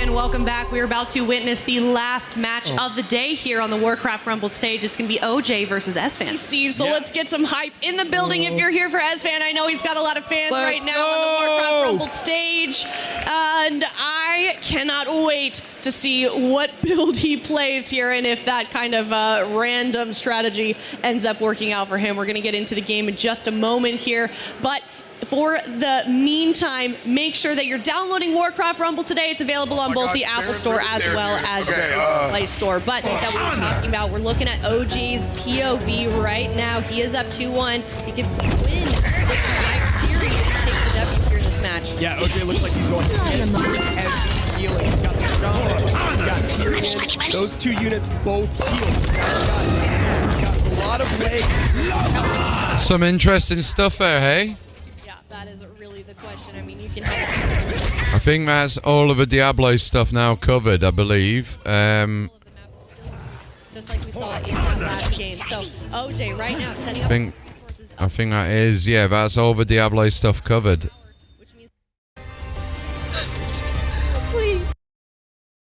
And welcome back. We're about to witness the last match of the day here on the Warcraft Rumble stage. It's going to be OJ versus S-Fan. So let's get some hype in the building if you're here for S-Fan. I know he's got a lot of fans right now on the Warcraft Rumble stage. And I cannot wait to see what build he plays here and if that kind of random strategy ends up working out for him. We're going to get into the game in just a moment here. But for the meantime, make sure that you're downloading Warcraft Rumble today. It's available on both the Apple Store as well as the Google Play Store. But that we were talking about, we're looking at OG's POV right now. He is up 2-1. He can win this entire series if he takes the W here in this match. Yeah, OJ looks like he's going heavy healing. He's got the Shaman, he's got Tyrion. Those two units both healed. He's got a lot of legs. Some interesting stuff there, hey? That is really the question. I mean, you can have... I think that's all of the Diablo stuff now covered, I believe. Just like we saw in that last game. So, OJ right now setting up resources. I think that is, yeah, that's all the Diablo stuff covered. Which means... Please.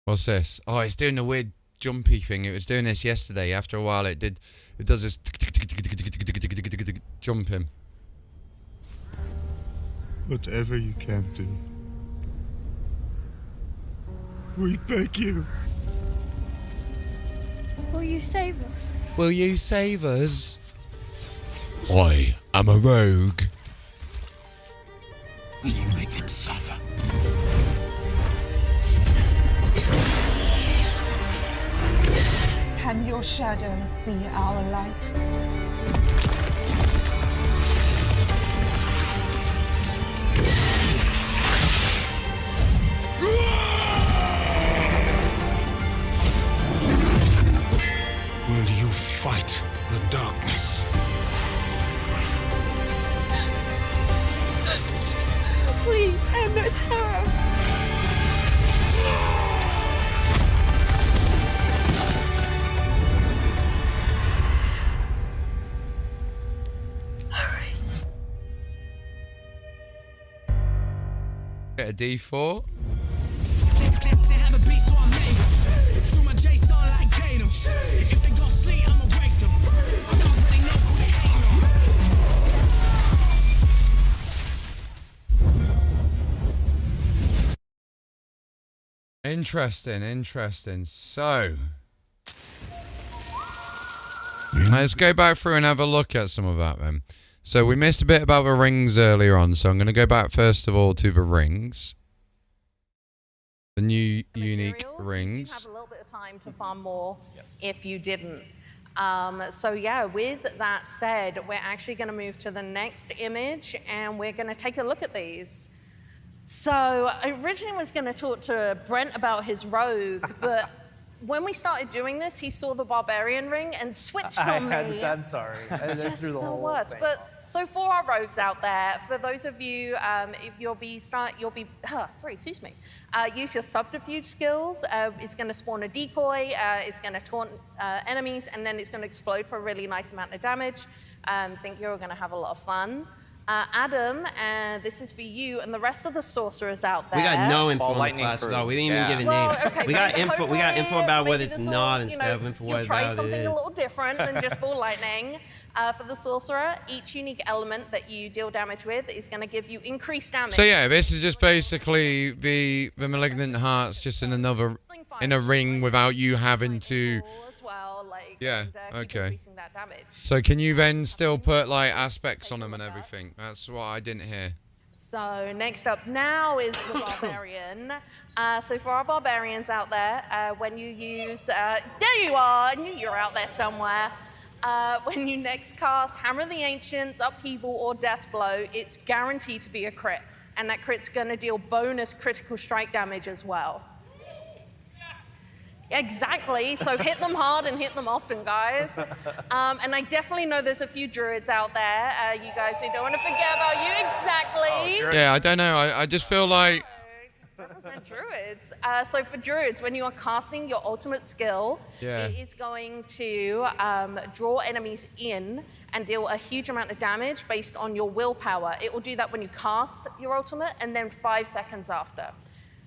What's this? Oh, it's doing the weird jumpy thing. It was doing this yesterday. After a while, it does this jumping. Whatever you can do, we beg you. Will you save us? Will you save us? I am a rogue. Will you make them suffer? Can your shadow be our light? Will you fight the darkness? Please end their terror. Get a D4. Interesting. So, let's go back through and have a look at some of that then. So we missed a bit about the rings earlier on, so I'm going to go back first of all to the rings. The new unique rings. You have a little bit of time to farm more if you didn't. So yeah, with that said, we're actually going to move to the next image and we're going to take a look at these. So I originally was going to talk to Brent about his rogue, but when we started doing this, he saw the barbarian ring and switched on me. I'm sorry. Just the worst. But so for our rogues out there, for those of you, if use your subterfuge skills. It's going to spawn a decoy. It's going to taunt enemies, and then it's going to explode for a really nice amount of damage. Think you're going to have a lot of fun. Adam, this is for you and the rest of the sorcerers out there. We got no info on the class at all. We didn't even give a name. Okay, we got info. We got info about what it's not will, instead of info you'll what try about something it. a little different than just ball lightning. For the sorcerer, each unique element that you deal damage with is going to give you increased damage. So yeah, this is just basically the malignant hearts just in a ring without you having to. Yeah. Okay. So can you then still put like aspects on them and everything? That's what I didn't hear. So next up now is the barbarian. So for our barbarians out there, when you use, there you are, I knew you were out there somewhere. When you next cast Hammer of the Ancients, Upheaval, or Death Blow, it's guaranteed to be a crit. And that crit's going to deal bonus critical strike damage as well. Exactly, so hit them hard and hit them often, guys. And I definitely know there's a few druids out there, you guys who don't want to forget about you. Exactly. Yeah, I don't know. I just feel like... Represent druids. So for druids, when you are casting your ultimate skill, it is going to draw enemies in and deal a huge amount of damage based on your willpower. It will do that when you cast your ultimate and then 5 seconds after.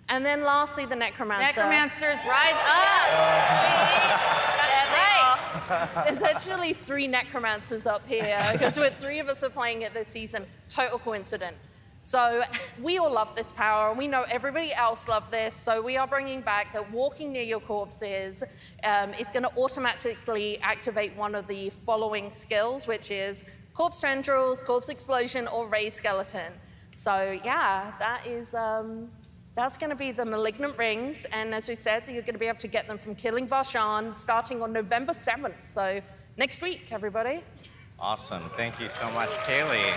And then lastly, the Necromancer. Necromancers, rise up! That's right. There's actually 3 Necromancers up here because 3 of us are playing it this season. Total coincidence. So we all love this power. We know everybody else loved this. So we are bringing back that walking near your corpses is going to automatically activate one of the following skills, which is Corpse Tendrils, Corpse Explosion, or Raise Skeleton. So yeah, that is... that's going to be the Malignant Rings, and as we said, you're going to be able to get them from Killing Varshan starting on November 7th. So next week, everybody. Awesome. Thank you so much, Kaylee.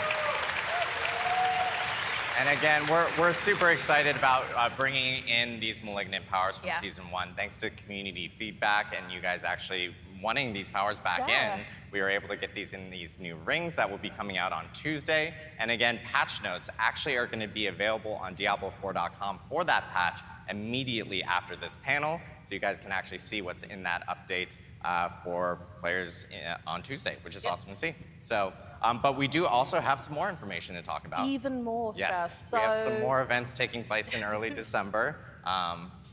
And again, we're super excited about bringing in these Malignant powers from Season 1. Thanks to community feedback and you guys actually wanting these powers back in, we were able to get these in these new rings that will be coming out on Tuesday. And again, patch notes actually are going to be available on Diablo4.com for that patch immediately after this panel. So you guys can actually see what's in that update for players on Tuesday, which is awesome to see. So, but we do also have some more information to talk about. Even more stuff. Yes, we have some more events taking place in early December.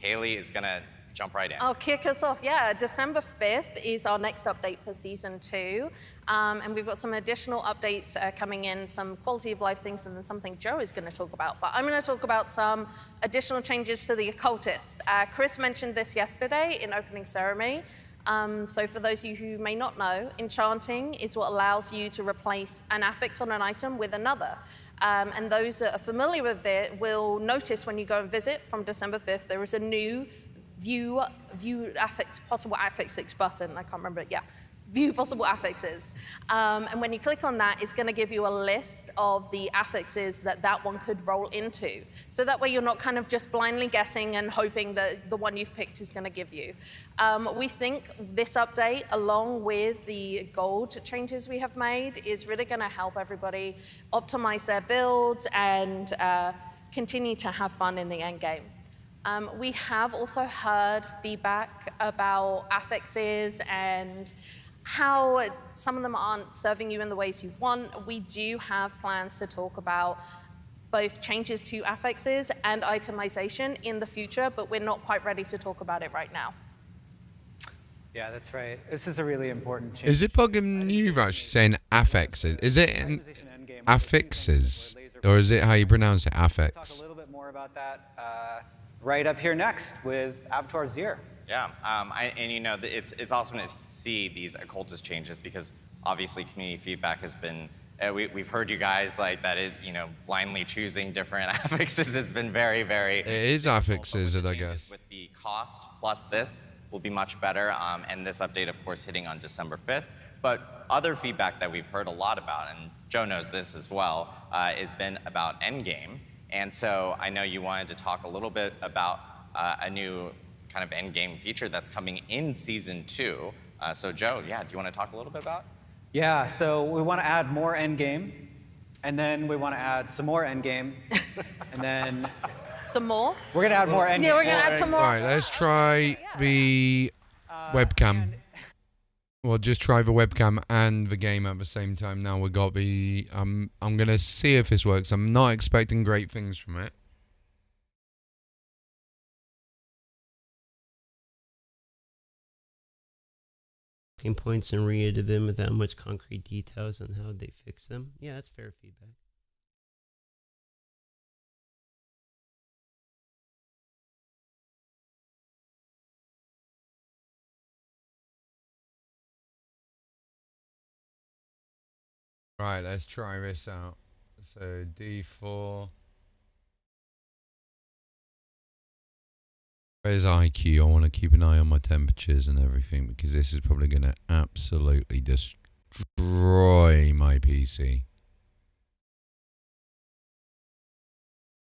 Kaylee is going to jump right in. I'll kick us off. Yeah, December 5th is our next update for Season 2. And we've got some additional updates coming in, some quality of life things, and then something Joe is going to talk about. But I'm going to talk about some additional changes to the Occultist. Chris mentioned this yesterday in opening ceremony. So for those of you who may not know, enchanting is what allows you to replace an affix on an item with another. And those that are familiar with it will notice when you go and visit from December 5th, there is a new view affix, possible affixes button. I can't remember it. Yeah, view possible affixes. And when you click on that, it's going to give you a list of the affixes that one could roll into. So that way you're not kind of just blindly guessing and hoping that the one you've picked is going to give you. We think this update, along with the gold changes we have made, is really going to help everybody optimize their builds and continue to have fun in the end game. We have also heard feedback about affixes and how some of them aren't serving you in the ways you want. We do have plans to talk about both changes to affixes and itemization in the future, but we're not quite ready to talk about it right now. Yeah, that's right. This is a really important change. Is it bugging you about saying affixes? Is it affixes? Or is it how you pronounce it, affix? Talk a little bit more about that right up here next with Avatar Zir. Yeah, and you know, it's awesome to see these occultist changes because obviously community feedback has been, we've heard you guys like that you know, blindly choosing different affixes has been very, very... It is affixes, I guess. With the cost plus this will be much better, and this update, of course, hitting on December 5th. But other feedback that we've heard a lot about, and Joe knows this as well, has been about endgame. And so I know you wanted to talk a little bit about a new kind of endgame feature that's coming in Season 2. So Joe, yeah, do you want to talk a little bit about? Yeah, so we want to add more endgame, and then we want to add some more endgame, and then... Some more? We're going to add more endgame. Yeah, we're going to add some more. All right, let's try the webcam. We'll just try the webcam and the game at the same time. Now we've got the... I'm going to see if this works. I'm not expecting great things from it. Points and read them without much concrete details on how they fix them. Yeah, that's fair feedback. Right, let's try this out. So D4. Where's IQ? I want to keep an eye on my temperatures and everything because this is probably going to absolutely destroy my PC.